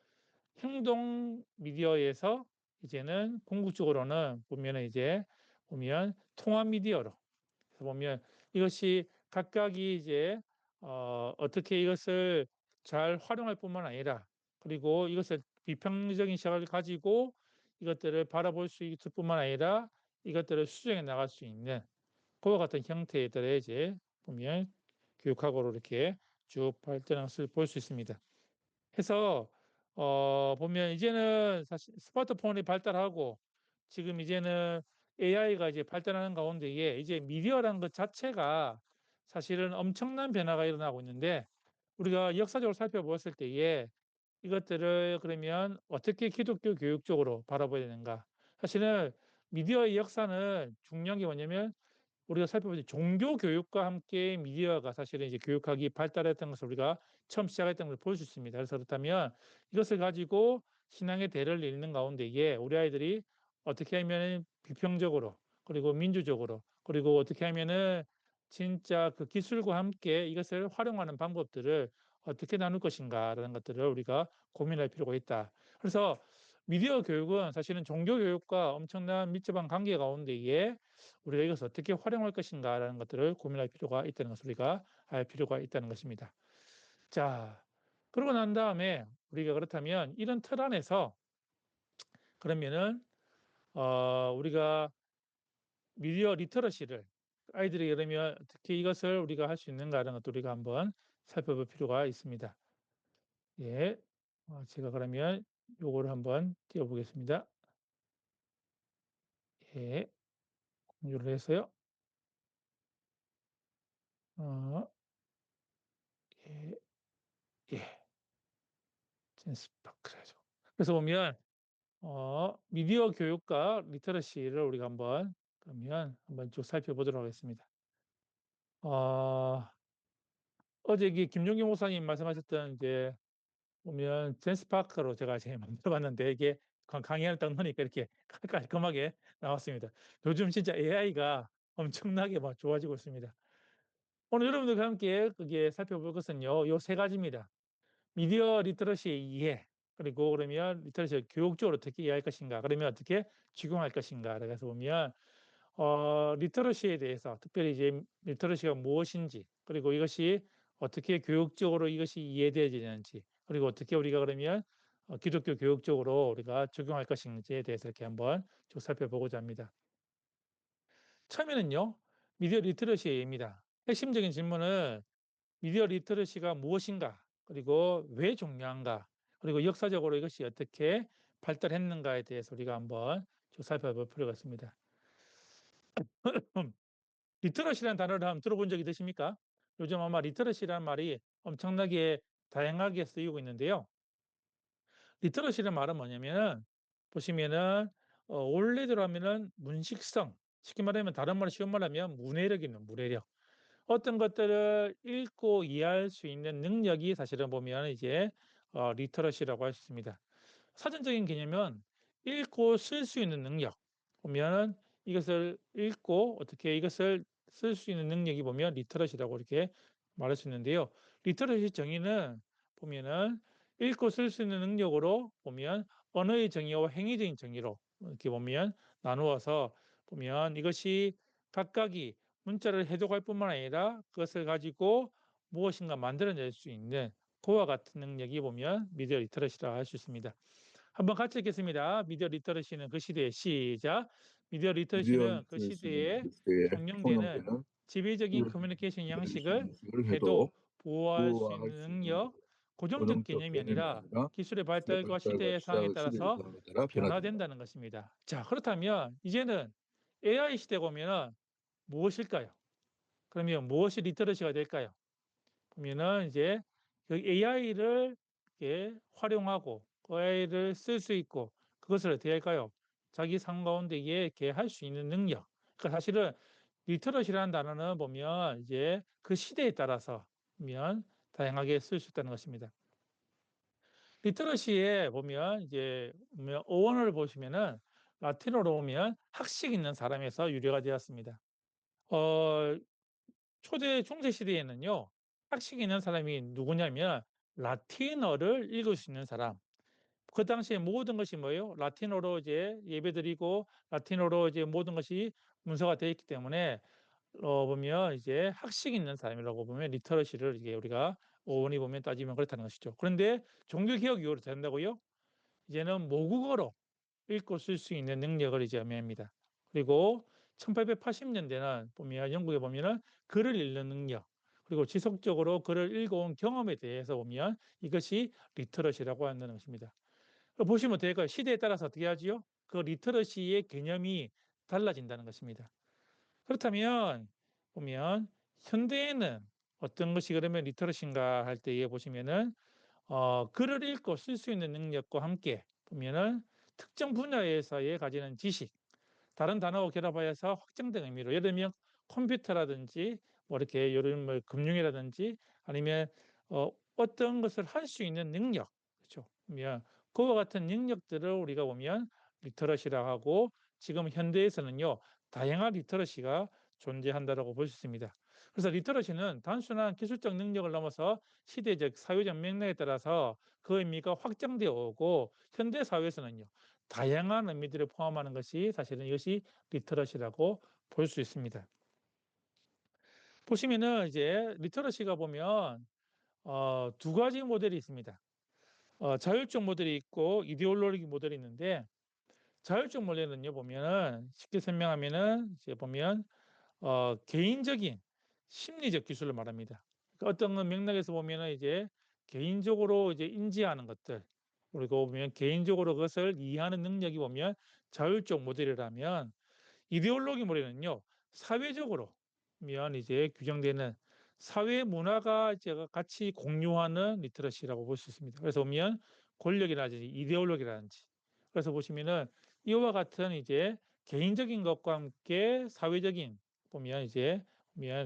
A: 행동 미디어에서 이제는 궁극적으로는 보면은 이제 보면 통합 미디어로 그래서 보면 이것이 각각이 이제 어떻게 이것을 잘 활용할 뿐만 아니라 그리고 이것을 비평적인 시각을 가지고 이것들을 바라볼 수 있을 뿐만 아니라 이것들을 수정해 나갈 수 있는 그와 같은 형태들의 이제 보면 교육학으로 이렇게 쭉 발전한 것을 볼 수 있습니다. 해서 보면 이제는 사실 스마트폰이 발달하고 지금 이제는 AI가 이제 발달하는 가운데에 이제 미디어라는 것 자체가 사실은 엄청난 변화가 일어나고 있는데 우리가 역사적으로 살펴보았을 때에 이것들을 그러면 어떻게 기독교 교육적으로 바라봐야 되는가? 사실은 미디어의 역사는 중요한 게 뭐냐면 우리가 살펴보지 종교 교육과 함께 미디어가 사실은 이제 교육학이 발달했던 것을 우리가 처음 시작했던 걸 볼 수 있습니다. 그래서 그렇다면 이것을 가지고 신앙의 대를 잇는 가운데에 우리 아이들이 어떻게 하면은 비평적으로 그리고 민주적으로 그리고 어떻게 하면은 진짜 그 기술과 함께 이것을 활용하는 방법들을 어떻게 나눌 것인가라는 것들을 우리가 고민할 필요가 있다. 그래서 미디어 교육은 사실은 종교 교육과 엄청난 밀접한 관계 가운데에 우리가 이것을 어떻게 활용할 것인가라는 것들을 고민할 필요가 있다는 것을 우리가 알 필요가 있다는 것입니다. 자, 그러고 난 다음에 우리가 그렇다면 이런 틀 안에서 그러면은 우리가 미디어 리터러시를 아이들이 그러면 어떻게 이것을 우리가 할 수 있는가라는 것도 우리가 한번 살펴볼 필요가 있습니다. 예. 제가 그러면 요거를 한번 띄워 보겠습니다. 예. 공유를 해서요. 어 예. 예. 제ن스파크래죠. 그래서 보면 미디어 교육과 리터러시를 우리가 한번 그러면 한번 쭉 살펴보도록 하겠습니다. 어 어제 이게 김종경 목사님 말씀하셨던 이제 보면 제n스파크로 제가 이제 만들어 봤는데 이게 강의를 딱 넣으니까 이렇게 깔끔하게 나왔습니다. 요즘 진짜 AI가 엄청나게 막 좋아지고 있습니다. 오늘 여러분들과 함께 그게 살펴볼 것은요. 요 세 가지입니다. 미디어 리터러시의 이해 그리고 그러면 리터러시를 교육적으로 어떻게 이해할 것인가 그러면 어떻게 적용할 것인가 그래서 보면 리터러시에 대해서 특별히 이제 리터러시가 무엇인지 그리고 이것이 어떻게 교육적으로 이것이 이해되어지는지 그리고 어떻게 우리가 그러면 기독교 교육적으로 우리가 적용할 것인지에 대해서 이렇게 한번 쭉 살펴보고자 합니다. 처음에는요. 미디어 리터러시의 예입니다. 핵심적인 질문은 미디어 리터러시가 무엇인가? 그리고 왜 중요한가? 그리고 역사적으로 이것이 어떻게 발달했는가에 대해서 우리가 한번 좀 살펴볼 필요가 있습니다. 리터러시라는 단어를 한번 들어본 적이 있으십니까? 요즘 아마 리터러시라는 말이 엄청나게 다양하게 쓰이고 있는데요. 리터러시라는 말은 뭐냐면은 보시면은 원래대로 하면은 문식성, 쉽게 말하면 다른 말로 쉬운 말로 하면 문해력입니다, 문해력. 어떤 것들을 읽고 이해할 수 있는 능력이 사실은 보면 이제 리터러시라고 할 수 있습니다. 사전적인 개념은 읽고 쓸 수 있는 능력 보면은 이것을 읽고 어떻게 이것을 쓸 수 있는 능력이 보면 리터러시라고 이렇게 말할 수 있는데요. 리터러시 정의는 보면은 읽고 쓸 수 있는 능력으로 보면 언어의 정의와 행위적인 정의로 이렇게 보면 나누어서 보면 이것이 각각이 문자를 해독할 뿐만 아니라 그것을 가지고 무엇인가 만들어낼 수 있는 그와 같은 능력이 보면 미디어 리터러시라고 할 수 있습니다. 한번 같이 읽겠습니다. 미디어 리터러시는 그 시대의 시작. 미디어
B: 미디어
A: 리터러시는 그
B: 리터러시는
A: 시대에
B: 그때에
A: 통용되는
B: 통용되는
A: 지배적인 커뮤니케이션
B: 커뮤니케이션
A: 양식을
B: 양식을
A: 해도
B: 해도
A: 보호할 수
B: 보호할
A: 있는
B: 수 있는
A: 능력, 고정적
B: 고정적
A: 개념이
B: 개념이
A: 아니라
B: 아니라
A: 기술의
B: 기술의
A: 발달과
B: 발달과
A: 시대의 상황에
B: 시작 시대의
A: 따라서
B: 상황에 따라 변화된다.
A: 변화된다는 것입니다. 자, 그렇다면 이제는 AI 시대가 오면은 무엇일까요? 그러면 무엇이 리터러시가 될까요? 보면은 이제 그 AI를 이렇게 활용하고 그 AI를 쓸 수 있고 그것을 어떻게 할까요? 자기 삶 가운데 이렇게 할 수 있는 능력. 그러니까 사실은 리터러시라는 단어는 보면 이제 그 시대에 따라서 보면 다양하게 쓸 수 있다는 것입니다. 리터러시에 보면 이제 보면 어원을 보시면은 라틴어로 보면 학식 있는 사람에서 유래가 되었습니다. 어 초대 중세 시대에는요. 학식이 있는 사람이 누구냐면 라틴어를 읽을 수 있는 사람. 그 당시에 모든 것이 뭐예요? 라틴어로 이제 예배드리고 라틴어로 이제 모든 것이 문서가 되어 있기 때문에 보면 이제 학식 있는 사람이라고 보면 리터러시를 이게 우리가 어원이 보면 따지면 그렇다는 것이죠. 그런데 종교 개혁 이후로 된다고요? 이제는 모국어로 읽고 쓸 수 있는 능력을 이제 의미합니다. 그리고 1880년대는 보면 영국에 보면은 글을 읽는 능력, 그리고 지속적으로 글을 읽어온 경험에 대해서 보면 이것이 리터러시라고 한다는 것입니다. 보시면 될까요? 시대에 따라서 어떻게 하지요? 그 리터러시의 개념이 달라진다는 것입니다. 그렇다면 보면 현대에는 어떤 것이 그러면 리터러시인가 할 때에 보시면은 글을 읽고 쓸 수 있는 능력과 함께 보면은 특정 분야에서의 가지는 지식, 다른 단어와 결합하여서 확장된 의미로 예를 들면 컴퓨터라든지 뭐 이렇게 요런 뭐 금융이라든지 아니면 어떤 것을 할 수 있는 능력, 그렇죠? 그러면 그와 같은 능력들을 우리가 보면 리터러시라고 하고 지금 현대에서는요 다양한 리터러시가 존재한다라고 볼 수 있습니다. 그래서 리터러시는 단순한 기술적 능력을 넘어서 시대적 사회적 맥락에 따라서 그 의미가 확장되어 오고 현대 사회에서는요 다양한 의미들을 포함하는 것이 사실은 이것이 리터러시라고 볼 수 있습니다. 보시면은 이제 리터러시가 보면 두 가지 모델이 있습니다. 자율적 모델이 있고 이데올로기 모델이 있는데 자율적 모델은요 보면은 쉽게 설명하면은 이제 보면 개인적인 심리적 기술을 말합니다. 그러니까 어떤 맥락에서 보면은 이제 개인적으로 이제 인지하는 것들 그리고 보면 개인적으로 그것을 이해하는 능력이 보면 자율적 모델이라면 이데올로기 모델은요 사회적으로 면 이제 규정되는 사회 문화가 제가 같이 공유하는 리터러시라고 볼 수 있습니다. 그래서 보면 권력이라든지 이데올로기라든지 그래서 보시면은 이와 같은 이제 개인적인 것과 함께 사회적인 보면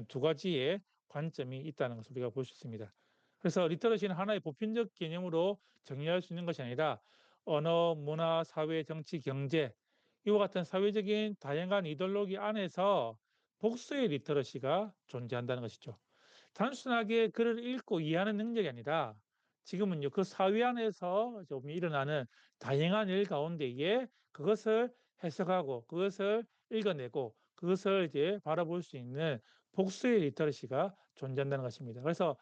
A: 두 가지의 관점이 있다는 것을 우리가 볼 수 있습니다. 그래서 리터러시는 하나의 보편적 개념으로 정의할 수 있는 것이 아니라 언어, 문화, 사회, 정치, 경제 이와 같은 사회적인 다양한 이데올로기 안에서 복수의 리터러시가 존재한다는 것이죠. 단순하게 글을 읽고 이해하는 능력이 아니라 지금은요 그 사회 안에서 좀 일어나는 다양한 일 가운데에 그것을 해석하고 그것을 읽어내고 그것을 이제 바라볼 수 있는 복수의 리터러시가 존재한다는 것입니다. 그래서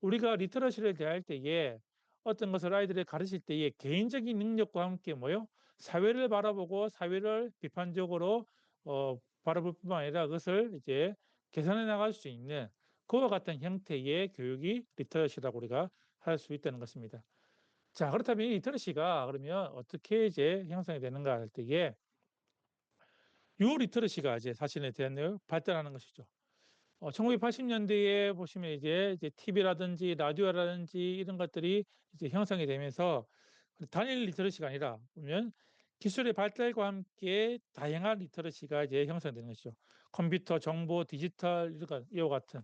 A: 우리가 리터러시를 대할 때에 어떤 것을 아이들에 가르칠 때에 개인적인 능력과 함께 뭐요? 사회를 바라보고 사회를 비판적으로 바라볼 뿐만 아니라 그것을 이제 개선해 나갈 수 있는 그와 같은 형태의 교육이 리터러시라고 우리가 할 수 있다는 것입니다. 자, 그렇다면 이 리터러시가 그러면 어떻게 이제 형성이 되는가 할 때에 요 리터러시가 이제 사실에 대한 발달하는 것이죠. 1980년대에 보시면 이제 TV라든지 라디오라든지 이런 것들이 이제 형성이 되면서 단일 리터러시가 아니라 보면 기술의 발달과 함께 다양한 리터러시가 이제 형성되는 것이죠. 컴퓨터, 정보, 디지털 이와 같은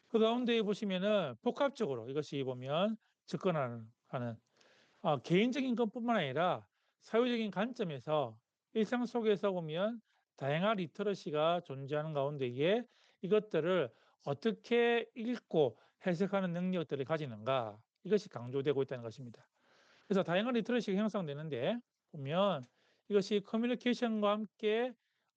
A: 그 가운데 보시면은 복합적으로 이것이 보면 접근하는 하는 개인적인 것뿐만 아니라 사회적인 관점에서 일상 속에서 보면 다양한 리터러시가 존재하는 가운데에 이것들을 어떻게 읽고 해석하는 능력들을 가지는가 이것이 강조되고 있다는 것입니다. 그래서 다양한 리터러시가 형성되는데 보면 이것이 커뮤니케이션과 함께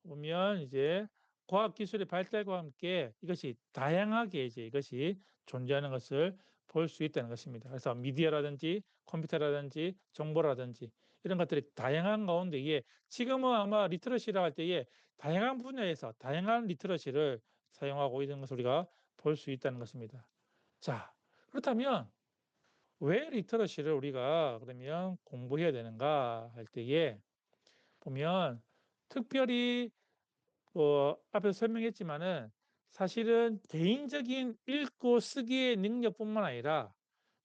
A: 보면 이제 과학 기술의 발달과 함께 이것이 다양하게 이제 이것이 존재하는 것을 볼 수 있다는 것입니다. 그래서 미디어라든지 컴퓨터라든지 정보라든지 이런 것들이 다양한 가운데에 지금은 아마 리터러시라 할 때에 다양한 분야에서 다양한 리터러시를 사용하고 있는 것을 우리가 볼 수 있다는 것입니다. 자, 그렇다면 왜 리터러시를 우리가 그러면 공부해야 되는가 할 때에 보면 특별히 앞에서 설명했지만은 사실은 개인적인 읽고 쓰기의 능력뿐만 아니라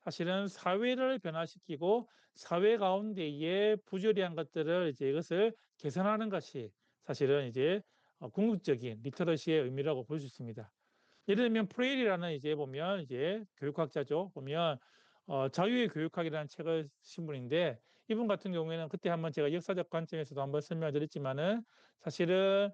A: 사실은 사회를 변화시키고 사회 가운데에 부조리한 것들을 이제 이것을 개선하는 것이 사실은 이제 궁극적인 리터러시의 의미라고 볼 수 있습니다. 예를 들면 프레일이라는 이제 보면 이제 교육학자죠. 보면 자유의 교육학이라는 책을 쓰신 분인데 이분 같은 경우에는 그때 한번 제가 역사적 관점에서도 한번 설명을 드렸지만은 사실은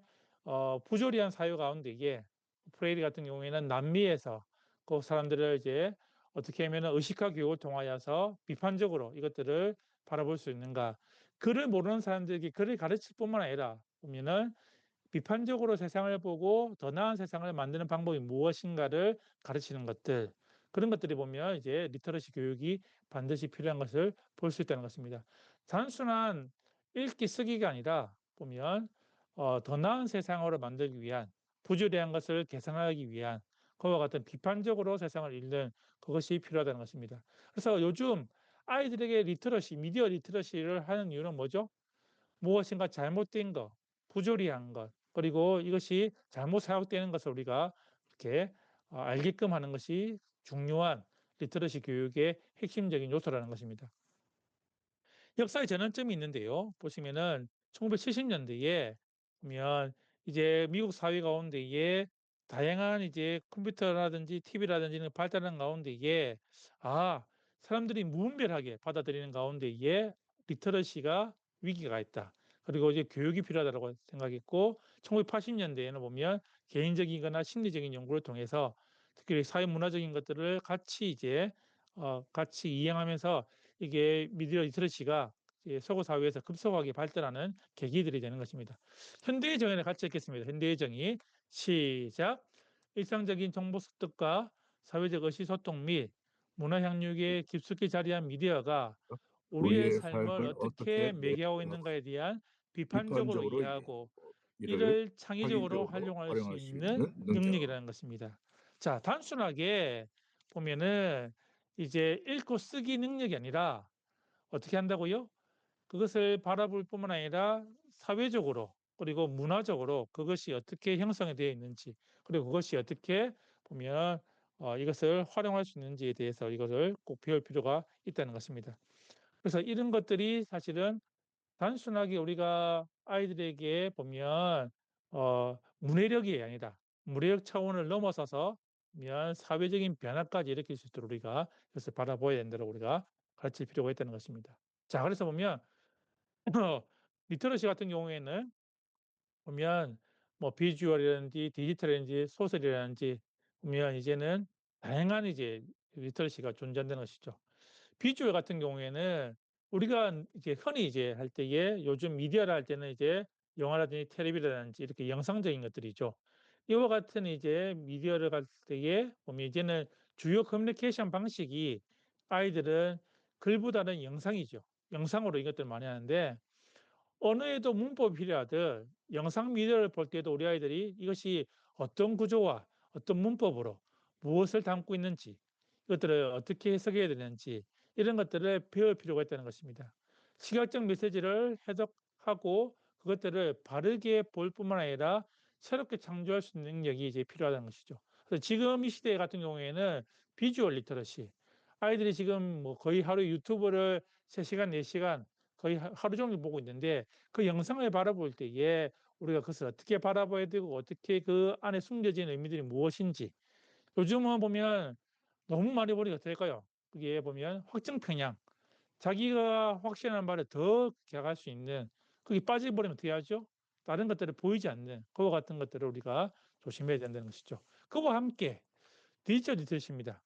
A: 부조리한 사회 가운데에 프레일 같은 경우에는 남미에서 그 사람들을 이제 어떻게 하면은 의식화 교육을 통하여서 비판적으로 이것들을 바라볼 수 있는가. 글을 모르는 사람들에게 글을 가르칠 뿐만 아니라 보면은 비판적으로 세상을 보고 더 나은 세상을 만드는 방법이 무엇인가를 가르치는 것들, 그런 것들이 보면 이제 리터러시 교육이 반드시 필요한 것을 볼 수 있다는 것입니다. 단순한 읽기 쓰기가 아니라 보면 더 나은 세상으로 만들기 위한, 부조리한 것을 개선하기 위한 그와 같은 비판적으로 세상을 읽는 그것이 필요하다는 것입니다. 그래서 요즘 아이들에게 리터러시, 미디어 리터러시를 하는 이유는 뭐죠? 무엇인가 잘못된 것, 부조리한 것, 그리고 이것이 잘못 사용되는 것을 우리가 이렇게 알게끔 하는 것이 중요한 리터러시 교육의 핵심적인 요소라는 것입니다. 역사의 전환점이 있는데요. 보시면은 1970 년대에 보면 이제 미국 사회 가운데에 다양한 이제 컴퓨터라든지 TV라든지는 발달한 가운데에 아, 사람들이 무분별하게 받아들이는 가운데에 리터러시가 위기가 있다. 그리고 이제 교육이 필요하다고 생각했고 1980 년대에는 보면 개인적이거나 심리적인 연구를 통해서 특히 사회 문화적인 것들을 같이 이제 같이 이행하면서 이게 미디어 리터러시가 서구 사회에서 급속하게 발달하는 계기들이 되는 것입니다. 현대의 정의를 같이 읽겠습니다. 현대의 정의 시작. 일상적인 정보 습득과 사회적 의시소통 및 문화 향유에 깊숙이 자리한 미디어가 우리의
B: 우리의
A: 삶을
B: 삶을
A: 어떻게
B: 어떻게
A: 매개하고 있는가에 대한 비판적으로
B: 비판적으로
A: 이해하고
B: 이를
A: 이를 창의적으로
B: 창의적으로
A: 활용할 수
B: 활용할 수
A: 있는
B: 있는 능력.
A: 능력이라는 것입니다. 자, 단순하게 보면은 이제 읽고 쓰기 능력이 아니라 어떻게 한다고요? 그것을 바라볼 뿐만 아니라 사회적으로 그리고 문화적으로 그것이 어떻게 형성이 되어 있는지, 그리고 그것이 어떻게 보면 이것을 활용할 수 있는지에 대해서 이것을 꼭 배울 필요가 있다는 것입니다. 그래서 이런 것들이 사실은 단순하게 우리가 아이들에게 보면 문해력이 아니라 문해력 차원을 넘어서서 보면 사회적인 변화까지 일으킬 수 있도록 우리가 이것을 바라봐야 된다고 우리가 가르칠 필요가 있다는 것입니다. 자, 그래서 보면 리터러시 같은 경우에는 보면 뭐 비주얼이라든지 디지털이라든지 소설이라든지 보면 이제는 다양한 이제 리터러시가 존재한다는 것이죠. 비주얼 같은 경우에는 우리가 이제 흔히 이제 할 때에 요즘 미디어를 할 때는 이제 영화라든지 텔레비라든지 이렇게 영상적인 것들이죠. 이와 같은 이제 미디어를 할 때에 보면 이제는 주요 커뮤니케이션 방식이 아이들은 글보다는 영상이죠. 영상으로 이것들을 많이 하는데 언어에도 문법이 필요하듯 영상 미디어를 볼 때도 우리 아이들이 이것이 어떤 구조와 어떤 문법으로 무엇을 담고 있는지 이것들을 어떻게 해석해야 되는지 이런 것들을 배울 필요가 있다는 것입니다. 시각적 메시지를 해석하고 그것들을 바르게 볼 뿐만 아니라 새롭게 창조할 수 있는 능력이 이제 필요하다는 것이죠. 그래서 지금 이 시대 같은 경우에는 비주얼 리터러시 아이들이 지금 뭐 거의 하루에 유튜브를 3시간, 4시간 거의 하루 종일 보고 있는데 그 영상을 바라볼 때에 우리가 그것을 어떻게 바라봐야 되고 어떻게 그 안에 숨겨진 의미들이 무엇인지 요즘은 보면 너무 많이 보니까 어떨까요? 그게 보면 확정 편향, 자기가 확신하는 말에 더 격할 수 있는 그게 빠져버리면 어떻게 하죠? 다른 것들을 보이지 않는 그와 같은 것들을 우리가 조심해야 된다는 것이죠. 그와 함께 디지털 리터러시입니다.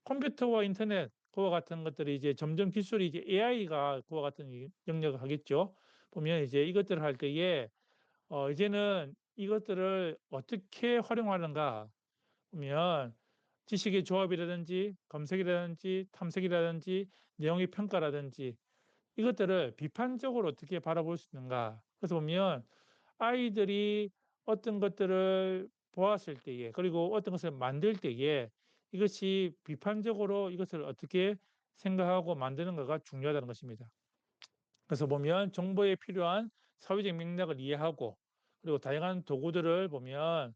A: 컴퓨터와 인터넷 그와 같은 것들이 이제 점점 기술이 이제 AI가 그와 같은 이 영역을 하겠죠. 보면 이제 이것들을 할 때에 이제는 이것들을 어떻게 활용하는가 보면 지식의 조합이라든지 검색이라든지 탐색이라든지 내용의 평가라든지 이것들을 비판적으로 어떻게 바라볼 수 있는가. 그래서 보면 아이들이 어떤 것들을 보았을 때에 그리고 어떤 것을 만들 때에 이것이 비판적으로 이것을 어떻게 생각하고 만드는가가 중요하다는 것입니다. 그래서 보면 정보에 필요한 사회적 맥락을 이해하고 그리고 다양한 도구들을 보면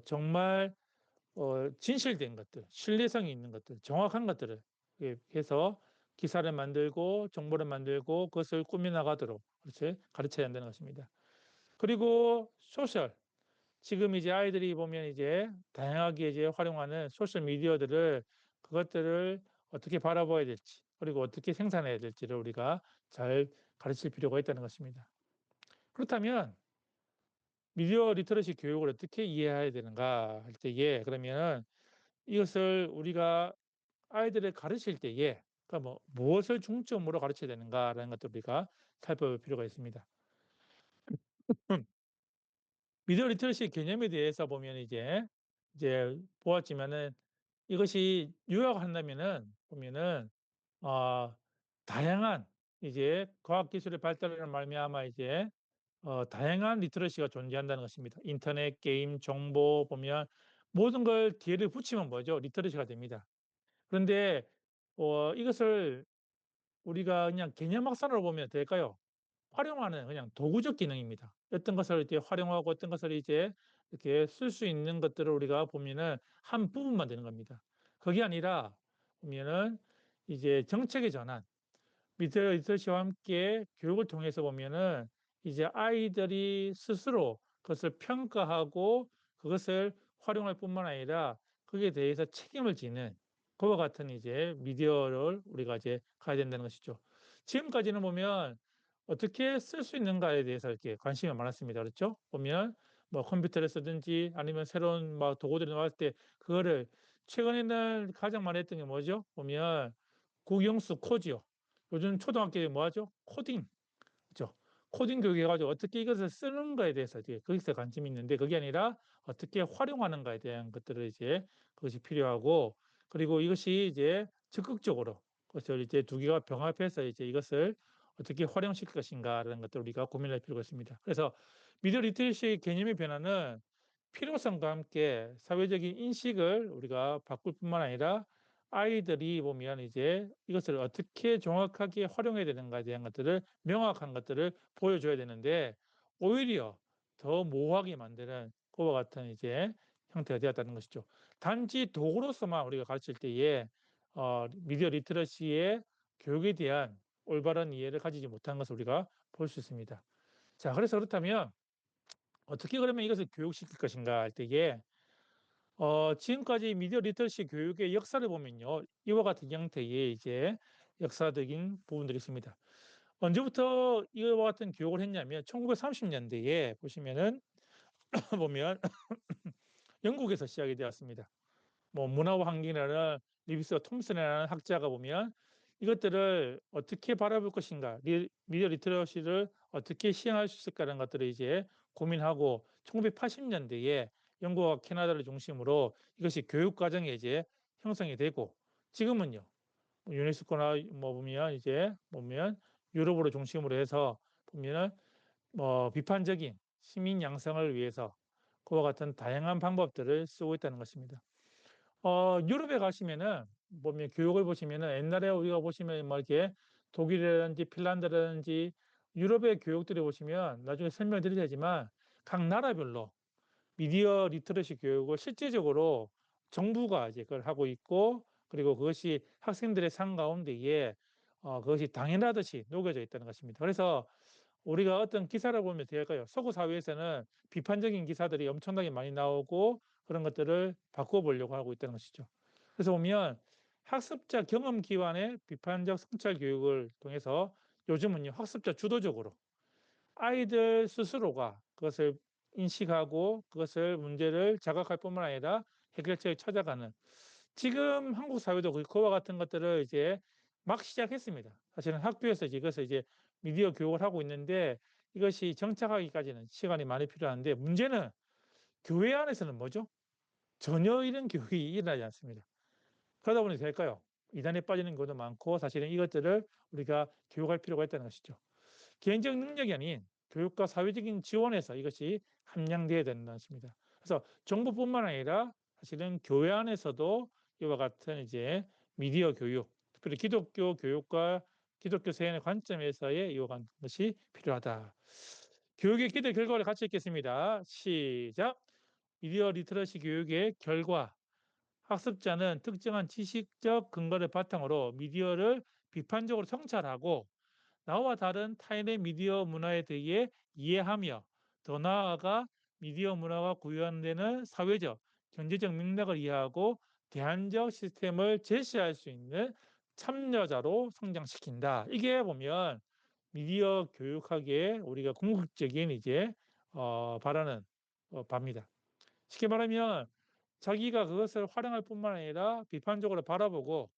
A: 정말 진실된 것들, 신뢰성이 있는 것들, 정확한 것들을 해서 기사를 만들고 정보를 만들고 그것을 꾸며 나가도록 그렇지 가르쳐야 한다는 것입니다. 그리고 소셜 지금 이제 아이들이 보면 이제 다양하게 이제 활용하는 소셜 미디어들을 그것들을 어떻게 바라봐야 될지 그리고 어떻게 생산해야 될지를 우리가 잘 가르칠 필요가 있다는 것입니다. 그렇다면 미디어 리터러시 교육을 어떻게 이해해야 되는가 할 때에 그러면 이것을 우리가 아이들을 가르칠 때에 그러니까 뭐 무엇을 중점으로 가르쳐야 되는가라는 것도 우리가 살펴볼 필요가 있습니다. 미디어 리터러시 개념에 대해서 보면 이제 보았지만은 이것이 요약한다면은 보면은 어 다양한 이제 과학 기술의 발달으로 말미암아 이제 다양한 리터러시가 존재한다는 것입니다. 인터넷, 게임, 정보 보면 모든 걸 뒤에를 붙이면 뭐죠? 리터러시가 됩니다. 그런데 이것을 우리가 그냥 개념 확산으로 보면 될까요? 활용하는 그냥 도구적 기능입니다. 어떤 것을 이제 활용하고 어떤 것을 이제 이렇게 쓸 수 있는 것들을 우리가 보면은 한 부분만 되는 겁니다. 그게 아니라 보면은 이제 정책의 전환, 미디어 리터러시와 함께 교육을 통해서 보면은 이제 아이들이 스스로 그것을 평가하고 그것을 활용할 뿐만 아니라 거기에 대해서 책임을 지는 그와 같은 이제 미디어를 우리가 이제 가야 된다는 것이죠. 지금까지는 보면 어떻게 쓸 수 있는가에 대해서 이렇게 관심이 많았습니다. 그렇죠? 보면 뭐 컴퓨터를 쓰든지 아니면 새로운 막 도구들이 나왔을 때 그거를 최근에는 가장 많이 했던 게 뭐죠? 보면 국영수 코지요. 요즘 초등학교에 뭐 하죠? 코딩. 그죠? 코딩 교육해 가지고 어떻게 이것을 쓰는 거에 대해서 이제 거기서 관심이 있는데 그게 아니라 어떻게 활용하는가에 대한 것들을 이제 그것이 필요하고 그리고 이것이 이제 적극적으로 그것을 이제 두 개가 병합해서 이제 이것을 어떻게 활용시킬 것인가라는 것들을 우리가 고민할 필요가 있습니다. 그래서 미디어 리터러시의 개념의 변화는 필요성과 함께 사회적인 인식을 우리가 바꿀 뿐만 아니라 아이들이 보면 이제 이것을 어떻게 정확하게 활용해야 되는가에 대한 것들을 명확한 것들을 보여줘야 되는데 오히려 더 모호하게 만드는 그와 같은 이제 형태가 되었다는 것이죠. 단지 도구로서만 우리가 가르칠 때에 미디어 리터러시의 교육에 대한 올바른 이해를 가지지 못한 것을 우리가 볼 수 있습니다. 자, 그래서 그렇다면 어떻게 그러면 이것을 교육시킬 것인가 할 때에 지금까지 미디어 리터러시 교육의 역사를 보면요. 이와 같은 형태의 이제 역사적인 부분들이 있습니다. 언제부터 이와 같은 교육을 했냐면 1930 년대에 보시면은 보면 영국에서 시작이 되었습니다. 뭐 문화와 환경이라는 리비스 톰슨이라는 학자가 보면 이것들을 어떻게 바라볼 것인가, 미디어 리터러시를 어떻게 시행할 수 있을까라는 것들을 이제 고민하고 1980 년대에 영국과 캐나다를 중심으로 이것이 교육 과정에 이제 형성이 되고 지금은요. 유네스코나 뭐 보면 이제 보면 유럽으로 중심으로 해서 보면은 뭐 비판적인 시민 양성을 위해서 그와 같은 다양한 방법들을 쓰고 있다는 것입니다. 유럽에 가시면은 보면 교육을 보시면은 옛날에 우리가 보시면 뭐 이렇게 독일이라든지 핀란드라든지 유럽의 교육들을 보시면 나중에 설명드리겠지만 각 나라별로 미디어 리터러시 교육을 실질적으로 정부가 이제 그걸 하고 있고 그리고 그것이 학생들의 삶 가운데에 그것이 당연하듯이 녹여져 있다는 것입니다. 그래서 우리가 어떤 기사를 보면 될까요? 서구 사회에서는 비판적인 기사들이 엄청나게 많이 나오고 그런 것들을 바꿔보려고 하고 있다는 것이죠. 그래서 보면 학습자 경험 기반의 비판적 성찰 교육을 통해서 요즘은요, 학습자 주도적으로 아이들 스스로가 그것을 인식하고 그것을 문제를 자각할 뿐만 아니라 해결책을 찾아가는 지금 한국 사회도 그와 같은 것들을 이제 막 시작했습니다. 사실은 학교에서 이것을 이제 미디어 교육을 하고 있는데 이것이 정착하기까지는 시간이 많이 필요한데 문제는 교회 안에서는 뭐죠? 전혀 이런 교육이 일어나지 않습니다. 그러다 보니 될까요? 이단에 빠지는 경우도 많고 사실은 이것들을 우리가 교육할 필요가 있다는 것이죠. 개인적 능력이 아닌 교육과 사회적인 지원에서 이것이 함량돼야 된다는 것입니다. 그래서 정부뿐만 아니라 사실은 교회 안에서도 이와 같은 이제 미디어 교육, 특별히 기독교 교육과 기독교 세연의 관점에서의 이와 같은 것이 필요하다. 교육의 기대 결과를 같이 읽겠습니다. 시작. 미디어 리터러시 교육의 결과. 학습자는 특정한 지식적 근거를 바탕으로 미디어를 비판적으로 성찰하고 나와 다른 타인의 미디어 문화에 대해 이해하며 더 나아가 미디어 문화가 구현되는 사회적, 경제적 맥락을 이해하고 대안적 시스템을 제시할 수 있는 참여자로 성장시킨다. 이게 보면 미디어 교육학의 우리가 궁극적인 이제 바라는 바입니다. 쉽게 말하면 자기가 그것을 활용할 뿐만 아니라 비판적으로 바라보고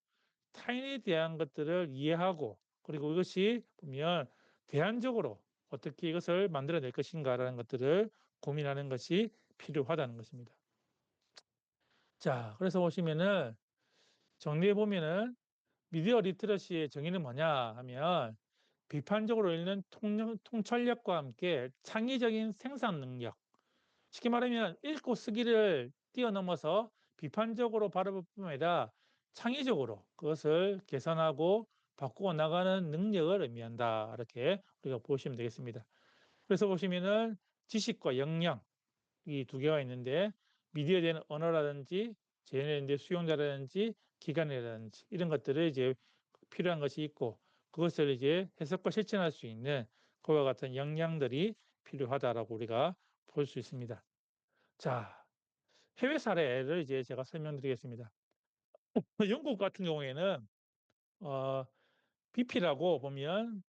A: 타인에 대한 것들을 이해하고 그리고 이것이 보면 대안적으로 어떻게 이것을 만들어낼 것인가라는 것들을 고민하는 것이 필요하다는 것입니다. 자, 그래서 보시면은 정리해 보면은 미디어 리터러시의 정의는 뭐냐 하면 비판적으로 읽는 통찰력과 함께 창의적인 생산 능력, 쉽게 말하면 읽고 쓰기를 뛰어넘어서 비판적으로 바라볼 뿐만 아니라 창의적으로 그것을 개선하고 바꾸어 나가는 능력을 의미한다. 이렇게 우리가 보시면 되겠습니다. 그래서 보시면은 지식과 역량 이 두 개가 있는데 미디어에 대한 언어라든지 제 수용자라든지 기관이라든지 이런 것들을 이제 필요한 것이 있고 그것을 이제 해석과 실천할 수 있는 그와 같은 역량들이 필요하다라고 우리가 볼 수 있습니다. 자, 해외 사례를 이제 제가 설명드리겠습니다. 영국 같은 경우에는 어 BP라고 보면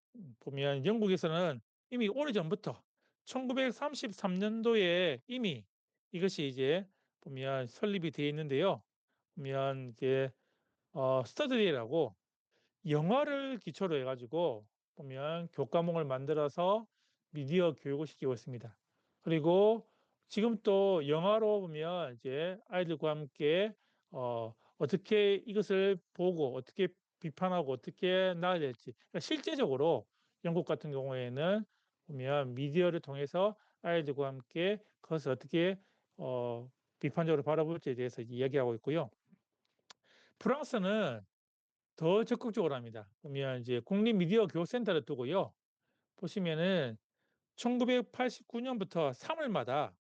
A: 영국에서는 이미 오래전부터 1933 년도에 이미 이것이 이제 보면 설립이 되어 있는데요. 보면 이제 스터디라고 영화를 기초로 해 가지고 보면 교과목을 만들어서 미디어 교육을 시키고 있습니다. 그리고 지금 또 영화로 보면 이제 아이들과 함께 어떻게 이것을 보고 어떻게 비판하고 어떻게 나아야 될지 그러니까 실제적으로 영국 같은 경우에는 보면 미디어를 통해서 아이들과 함께 그것을 어떻게 어 비판적으로 바라볼지에 대해서 이야기하고 있고요. 프랑스는 더 적극적으로 합니다. 보면 이제 국립 미디어 교육센터를 두고요. 보시면은 1989 년부터 3 월마다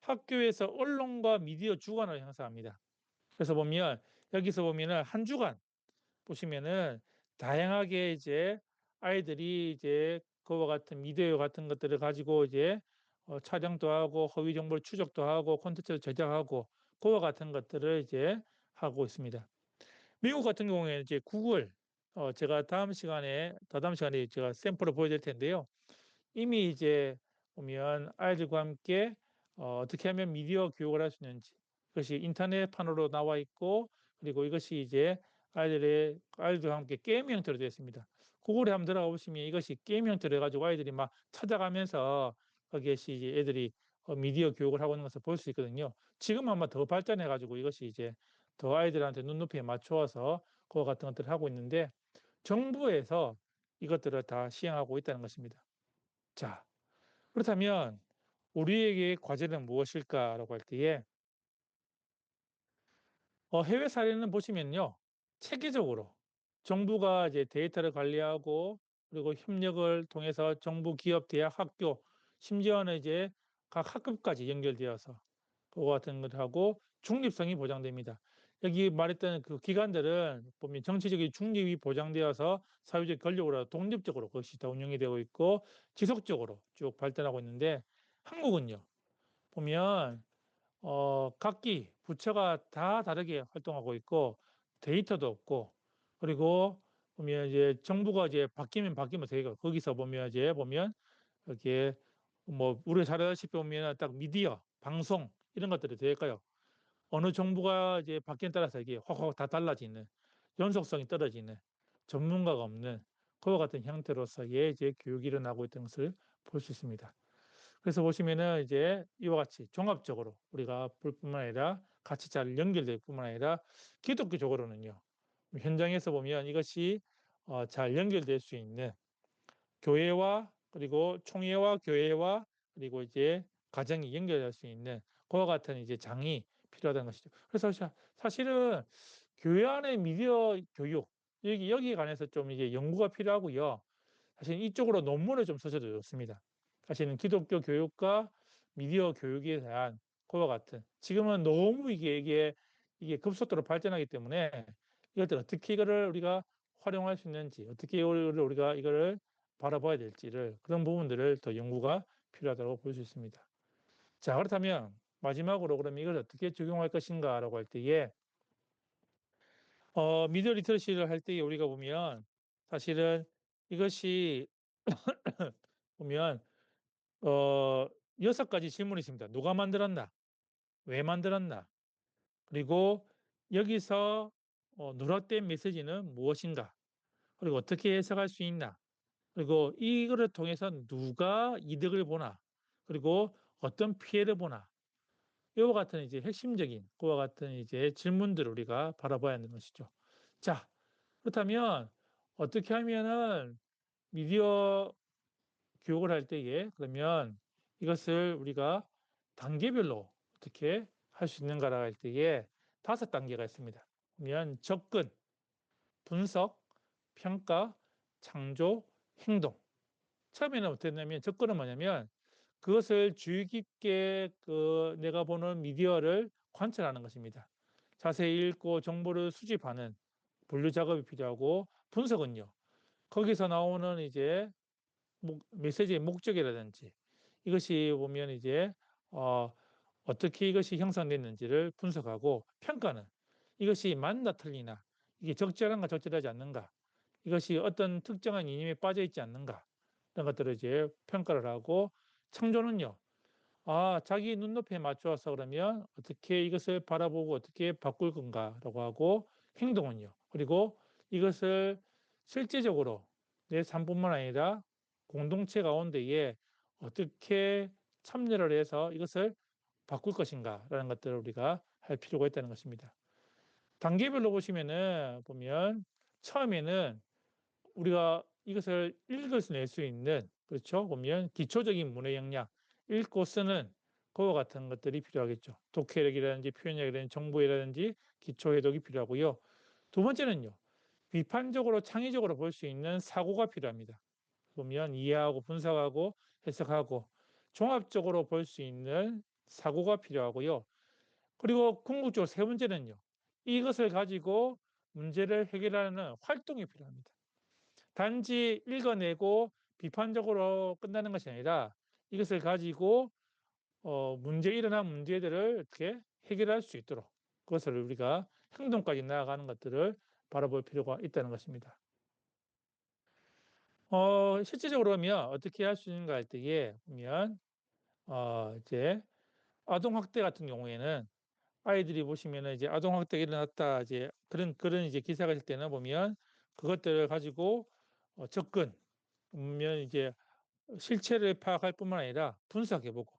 A: 학교에서 언론과 미디어 주간을 행사합니다. 그래서 보면 여기서 보면은 한 주간 보시면은 다양하게 이제 아이들이 이제 그와 같은 미디어 같은 것들을 가지고 이제 촬영도 하고 허위 정보를 추적도 하고 콘텐츠를 제작하고 그와 같은 것들을 이제 하고 있습니다. 미국 같은 경우에는 이제 구글 제가 다다음 시간에 제가 샘플을 보여드릴 텐데요. 이미 이제 보면 아이들과 함께 어떻게 하면 미디어 교육을 할 수 있는지 그것이 인터넷판으로 나와 있고 그리고 이것이 이제 아이들과 함께 게임 형태로 되어 있습니다. 구글에 한번 들어가 보시면 이것이 게임 형태로 해 가지고 아이들이 막 찾아가면서 거기에서 이제 애들이 미디어 교육을 하고 있는 것을 볼 수 있거든요. 지금은 아마 더 발전해 가지고 이것이 이제 더 아이들한테 눈높이에 맞추어서 그와 같은 것들을 하고 있는데 정부에서 이것들을 다 시행하고 있다는 것입니다. 자, 그렇다면 우리에게 과제는 무엇일까라고 할 때에 해외 사례는 보시면요. 체계적으로 정부가 이제 데이터를 관리하고 그리고 협력을 통해서 정부, 기업, 대학, 학교 심지어는 이제 각 학급까지 연결되어서 그거 같은 걸 하고 중립성이 보장됩니다. 여기 말했던 그 기관들은 보면 정치적인 중립이 보장되어서 사회적 권력으로 독립적으로 그것이 다 운영이 되고 있고 지속적으로 쭉 발전하고 있는데 한국은요. 보면 각기 부처가 다 다르게 활동하고 있고 데이터도 없고 그리고 보면 이제 정부가 이제 바뀌면 되고 거기서 보면 이제 보면 이렇게 뭐 우리가 잘 알다시피 보면 딱 미디어, 방송 이런 것들이 될까요? 어느 정부가 이제 바뀌에 따라서 이게 확확 다 달라지는 연속성이 떨어지는 전문가가 없는 그와 같은 형태로서의 이제 교육이 일어나고 있다는 것을 볼 수 있습니다. 그래서 보시면은 이제 이와 같이 종합적으로 우리가 볼 뿐만 아니라 같이 잘 연결될 뿐만 아니라 기독교적으로는요. 현장에서 보면 이것이 잘 연결될 수 있는 교회와 그리고 총회와 교회와 그리고 이제 가정이 연결될 수 있는 그와 같은 이제 장이 필요하다는 것이죠. 그래서 사실은 교회 안의 미디어 교육 여기에 관해서 좀 이제 연구가 필요하고요. 사실 이쪽으로 논문을 좀 쓰셔도 좋습니다. 사실은 기독교 교육과 미디어 교육에 대한 그와 같은 지금은 너무 이게 급속도로 발전하기 때문에 이것들 어떻게 이거를 우리가 활용할 수 있는지 어떻게 이거를 우리가 이거를 바라봐야 될지를 그런 부분들을 더 연구가 필요하다고 볼 수 있습니다. 자, 그렇다면 마지막으로 그럼 이걸 어떻게 적용할 것인가라고 할 때에 미디어 리터러시를 할 때에 우리가 보면 사실은 이것이 보면 어 6 가지 질문이 있습니다. 누가 만들었나? 왜 만들었나? 그리고 여기서 누락된 메시지는 무엇인가? 그리고 어떻게 해석할 수 있나? 그리고 이거를 통해서 누가 이득을 보나? 그리고 어떤 피해를 보나 이와 같은 이제 핵심적인 그와 같은 이제 질문들을 우리가 바라봐야 하는 것이죠. 자, 그렇다면 어떻게 하면은 미디어 교육을 할 때에 그러면 이것을 우리가 단계별로 어떻게 할 수 있는가라 할 때에 5단계가 있습니다. 그러면 접근, 분석, 평가, 창조, 행동. 처음에는 어땠냐면 접근은 뭐냐면 그것을 주의 깊게 내가 보는 미디어를 관찰하는 것입니다. 자세히 읽고 정보를 수집하는 분류 작업이 필요하고 분석은요. 거기서 나오는 이제 메시지의 목적이라든지 이것이 보면 이제 어, 어떻게 이것이 형성됐는지를 분석하고 평가는 이것이 맞나 틀리나 이게 적절한가 적절하지 않는가 이것이 어떤 특정한 이념에 빠져 있지 않는가 이런 것들을 이제 평가를 하고 창조는요. 자기 눈높이에 맞춰서 그러면 어떻게 이것을 바라보고 어떻게 바꿀 건가라고 하고 행동은요. 그리고 이것을 실제적으로 내 삶뿐만 아니라 공동체 가운데에 어떻게 참여를 해서 이것을 바꿀 것인가라는 것들을 우리가 할 필요가 있다는 것입니다. 단계별로 보면 처음에는 우리가 이것을 읽을 수 있는 그렇죠? 보면 기초적인 문해 역량, 읽고 쓰는 그와 같은 것들이 필요하겠죠. 독해력이라든지 표현력이라든지 정보이라든지 기초 해독이 필요하고요. 두 번째는요. 비판적으로 창의적으로 볼 수 있는 사고가 필요합니다. 보면 이해하고 분석하고 해석하고 종합적으로 볼 수 있는 사고가 필요하고요. 그리고 궁극적으로 세 번째는요. 이것을 가지고 문제를 해결하는 활동이 필요합니다. 단지 읽어내고 비판적으로 끝나는 것이 아니라 이것을 가지고 일어난 문제들을 어떻게 해결할 수 있도록 그것을 우리가 행동까지 나아가는 것들을 바라볼 필요가 있다는 것입니다. 실질적으로 그러면 어떻게 할 수 있는가 할 때에 보면 이제 아동 학대 같은 경우에는 아이들이 보시면은 이제 아동 학대가 일어났다 이제 그런 이제 기사가 있을 때는 보면 그것들을 가지고 접근 보면 이제 실체를 파악할 뿐만 아니라 분석해 보고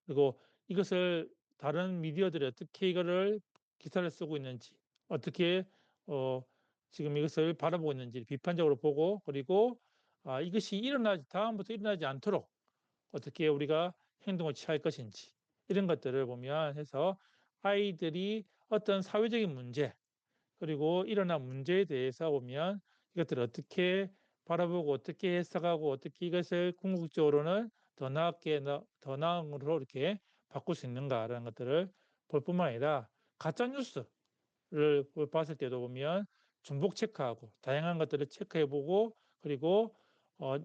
A: 그리고 이것을 다른 미디어들이 어떻게 이거를 기사를 쓰고 있는지 어떻게 어 지금 이것을 바라보고 있는지 비판적으로 보고 그리고 이것이 일어나지 다음부터 일어나지 않도록 어떻게 우리가 행동을 취할 것인지 이런 것들을 보면 해서 아이들이 어떤 사회적인 문제 그리고 일어난 문제에 대해서 보면 이것들을 어떻게 바라보고 어떻게 해석하고 어떻게 이것을 궁극적으로는 더 나은 으로 이렇게 바꿀 수 있는가라는 것들을 볼 뿐만 아니라 가짜 뉴스를 봤을 때도 보면 중복 체크하고 다양한 것들을 체크해 보고 그리고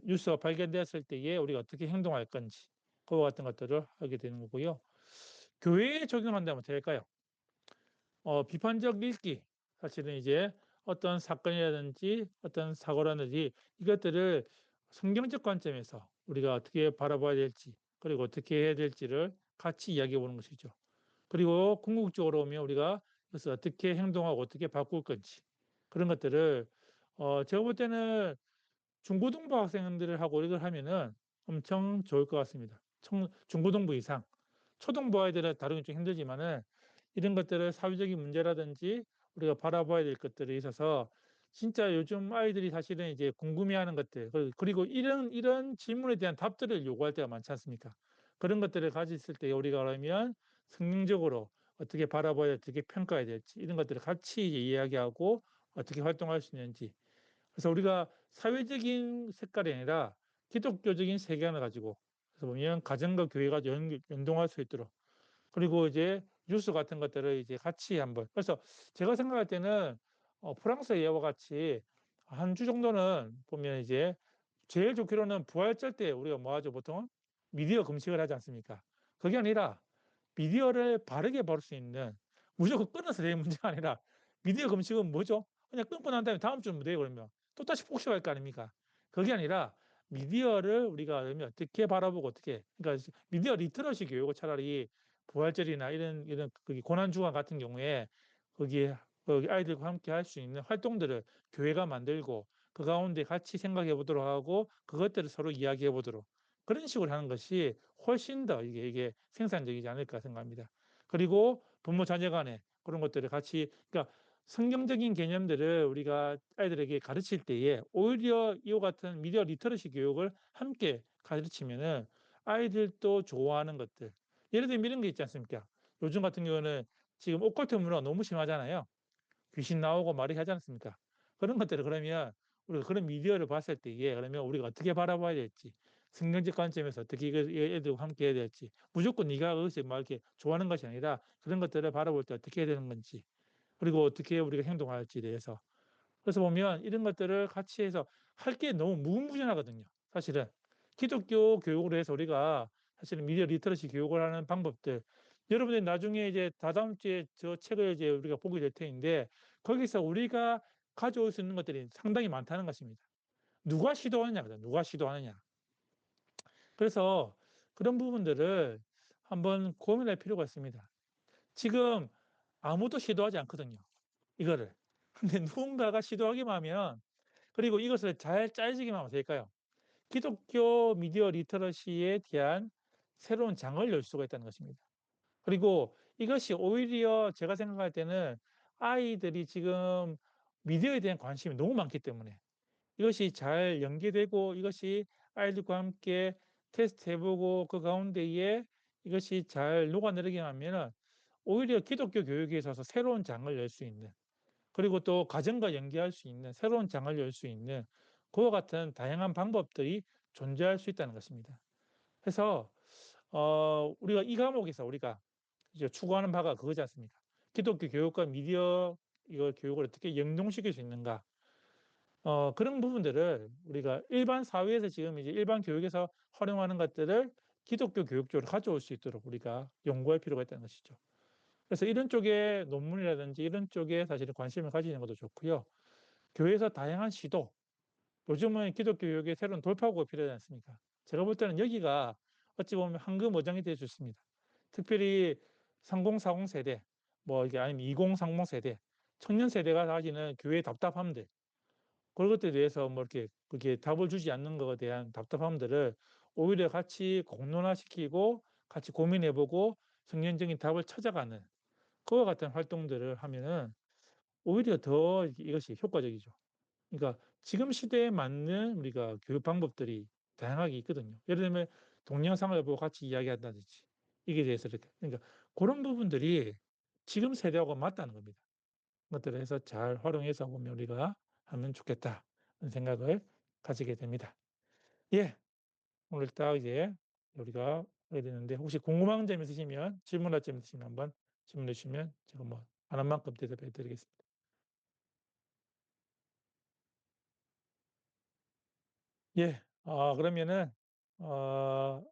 A: 뉴스가 발견되었을 때에 우리가 어떻게 행동할 건지 그와 같은 것들을 하게 되는 거고요. 교회에 적용한다면 어떻게 할까요? 비판적 읽기. 사실은 이제 어떤 사건이라든지 어떤 사고라든지 이것들을 성경적 관점에서 우리가 어떻게 바라봐야 될지 그리고 어떻게 해야 될지를 같이 이야기해 보는 것이죠. 그리고 궁극적으로 보면 우리가 그래서 어떻게 행동하고 어떻게 바꿀 건지 그런 것들을 제가 볼 때는 중고등부 학생들을 하고 이걸 하면은 엄청 좋을 것 같습니다. 중고등부 이상. 초등부 아이들은 다루기 좀 힘들지만은 이런 것들을 사회적인 문제라든지 우리가 바라봐야 될 것들에 있어서 진짜 요즘 아이들이 사실은 이제 궁금해하는 것들 그리고 이런 질문에 대한 답들을 요구할 때가 많지 않습니까? 그런 것들을 가졌을 때 우리가 그러면 성경적으로 어떻게 바라봐야 어떻게 평가해야 될지 이런 것들을 같이 이제 이야기하고 어떻게 활동할 수 있는지 그래서 우리가 사회적인 색깔이 아니라 기독교적인 세계관을 가지고 그래서 보면 가정과 교회가 연동할 수 있도록 그리고 이제 뉴스 같은 것들을 이제 같이 한번 그래서 제가 생각할 때는 프랑스 예와 같이 한 주 정도는 보면 이제 제일 좋기로는 부활절 때 우리가 뭐 하죠 보통 미디어 금식을 하지 않습니까? 그게 아니라 미디어를 바르게 볼 수 있는 무조건 끊어서 될 문제가 아니라 미디어 금식은 뭐죠? 그냥 끊고 난 다음에 다음 주는 뭐돼요 그러면 또다시 복습할 거 아닙니까? 그게 아니라 미디어를 우리가 그러면 어떻게 바라보고 어떻게 그러니까 미디어 리터러시 교육을 차라리 부활절이나 이런 고난 주간 같은 경우에 거기에 거기 아이들과 함께 할 수 있는 활동들을 교회가 만들고 그 가운데 같이 생각해 보도록 하고 그것들을 서로 이야기해 보도록 그런 식으로 하는 것이 훨씬 더 이게 생산적이지 않을까 생각합니다. 그리고 부모 자녀 간에 그런 것들을 같이, 그러니까 성경적인 개념들을 우리가 아이들에게 가르칠 때에 오히려 이와 같은 미디어 리터러시 교육을 함께 가르치면은 아이들도 좋아하는 것들, 예를 들면 이런 게 있지 않습니까? 요즘 같은 경우는 지금 오컬트 문화가 너무 심하잖아요. 귀신 나오고 말이 하지 않습니까? 그런 것들을 그러면 우리가 그런 미디어를 봤을 때에 그러면 우리가 어떻게 바라봐야 될지, 성경적 관점에서 어떻게 이걸 애들과 함께 해야 될지, 무조건 네가 그것이 막 이렇게 좋아하는 것이 아니라 그런 것들을 바라볼 때 어떻게 해야 되는 건지, 그리고 어떻게 우리가 행동할지에 대해서. 그래서 보면 이런 것들을 같이 해서 할 게 너무 무궁무진하거든요, 사실은. 기독교 교육으로 해서 우리가 사실은 미디어 리터러시 교육을 하는 방법들, 여러분들이 나중에 이제 다다음 주에 저 책을 이제 우리가 보게 될 터인데 거기서 우리가 가져올 수 있는 것들이 상당히 많다는 것입니다. 누가 시도하느냐거든, 누가 시도하느냐. 그래서 그런 부분들을 한번 고민할 필요가 있습니다. 지금 아무도 시도하지 않거든요, 이거를. 근데 누군가가 시도하기만 하면, 그리고 이것을 잘 짜여지기만 하면 될까요? 기독교 미디어 리터러시에 대한 새로운 장을 열 수가 있다는 것입니다. 그리고 이것이 오히려 제가 생각할 때는 아이들이 지금 미디어에 대한 관심이 너무 많기 때문에 이것이 잘 연계되고 이것이 아이들과 함께 테스트해 보고 그 가운데에 이것이 잘 녹아내리기만 하면은 오히려 기독교 교육에 있어서 새로운 장을 열 수 있는, 그리고 또 가정과 연계할 수 있는 새로운 장을 열 수 있는 그와 같은 다양한 방법들이 존재할 수 있다는 것입니다. 그래서 우리가 이 과목에서 우리가 이제 추구하는 바가 그거지 않습니까? 기독교 교육과 미디어 이거 교육을 어떻게 연동시킬 수 있는가? 그런 부분들을 우리가 일반 사회에서 지금 이제 일반 교육에서 활용하는 것들을 기독교 교육 쪽으로 가져올 수 있도록 우리가 연구할 필요가 있다는 것이죠. 그래서 이런 쪽에 논문이라든지 이런 쪽에 사실은 관심을 가지는 것도 좋고요. 교회에서 다양한 시도, 요즘은 기독교 교육에 새로운 돌파구가 필요하지 않습니까? 제가 볼 때는 여기가 어찌 보면 황금어장이 될 수 있습니다. 특별히 3040 세대, 뭐 이게 아니면 2030 세대, 청년 세대가 가지는 교회의 답답함들, 그런 것들에 대해서 뭐 이렇게 그렇게 답을 주지 않는 것에 대한 답답함들을 오히려 같이 공론화시키고 같이 고민해 보고 성경적인 답을 찾아가는 그와 같은 활동들을 하면은 오히려 더 이것이 효과적이죠. 그러니까 지금 시대에 맞는 우리가 교육 방법들이 다양하게 있거든요. 예를 들면 동영상을 보고 같이 이야기한다든지 이게 대해서 이렇게, 그러니까 그런 부분들이 지금 세대하고 맞다는 겁니다. 그것들을 해서 잘 활용해서 보면 우리가 하면 좋겠다 는 생각을 가지게 됩니다. 예. 오늘 딱 이제 우리가 하게 되는데 혹시 궁금한 점 있으시면 질문할 점 있으시면 한번 질문해 주시면 제가 뭐 아는 만큼 대답해 드리겠습니다. 예. 그러면은 어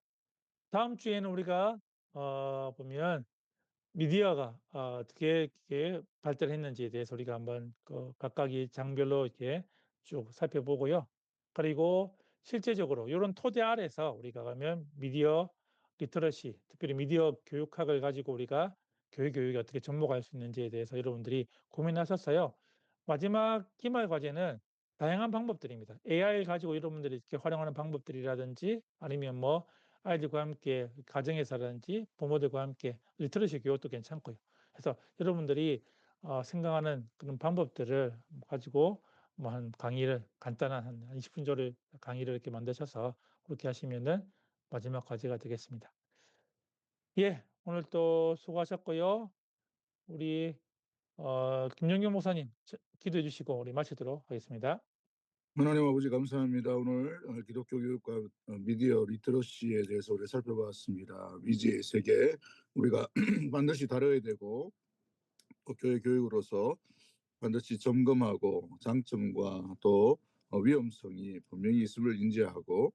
A: 다음 주에는 우리가 보면 미디어가 어떻게 이렇게 발달했는지에 대해서 우리가 한번 그 각각의 장별로 이렇게 쭉 살펴보고요. 그리고 실제적으로 요런 토대 아래서 우리가 가면 미디어 리터러시, 특별히 미디어 교육학을 가지고 우리가 교육에 어떻게 접목할 수 있는지에 대해서 여러분들이 고민하셨어요. 마지막 기말 과제는 다양한 방법들입니다. AI를 가지고 여러분들이 이렇게 활용하는 방법들이라든지 아니면 뭐 아이들과 함께 가정에서라든지 부모들과 함께 리터러시 교육도 괜찮고요. 그래서 여러분들이 생각하는 그런 방법들을 가지고 뭐 한 강의를 간단한 한 20분 정도의 강의를 이렇게 만드셔서 그렇게 하시면은 마지막 과제가 되겠습니다. 예. 오늘 또 수고하셨고요. 우리 김영규 목사님 기도해 주시고 우리 마치도록 하겠습니다.
B: 하나님 아버지 감사합니다. 오늘 기독교 교육과 미디어 리터러시에 대해서 우리 살펴봤습니다. 미지의 세계 우리가 반드시 다뤄야 되고 교회 교육으로서 반드시 점검하고 장점과 또 위험성이 분명히 있음을 인지하고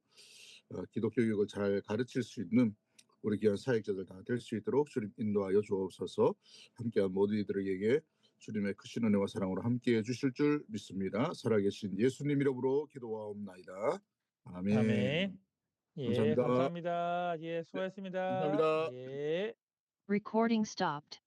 B: 기독교 교육을 잘 가르칠 수 있는 우리 귀한 사역자들 다 될 수 있도록 주님 인도하여 주옵소서. 함께한 모든 이들에게 주님의 크신 은혜와 사랑으로 함께해 주실 줄 믿습니다. 살아계신 예수님 이름으로 기도하옵나이다. 아멘.
A: 아멘. 예.
B: 감사합니다.
A: 감사합니다. 예.
B: 네,
A: 수고하셨습니다.
B: 감사합니다.
A: 예.
C: Recording stopped.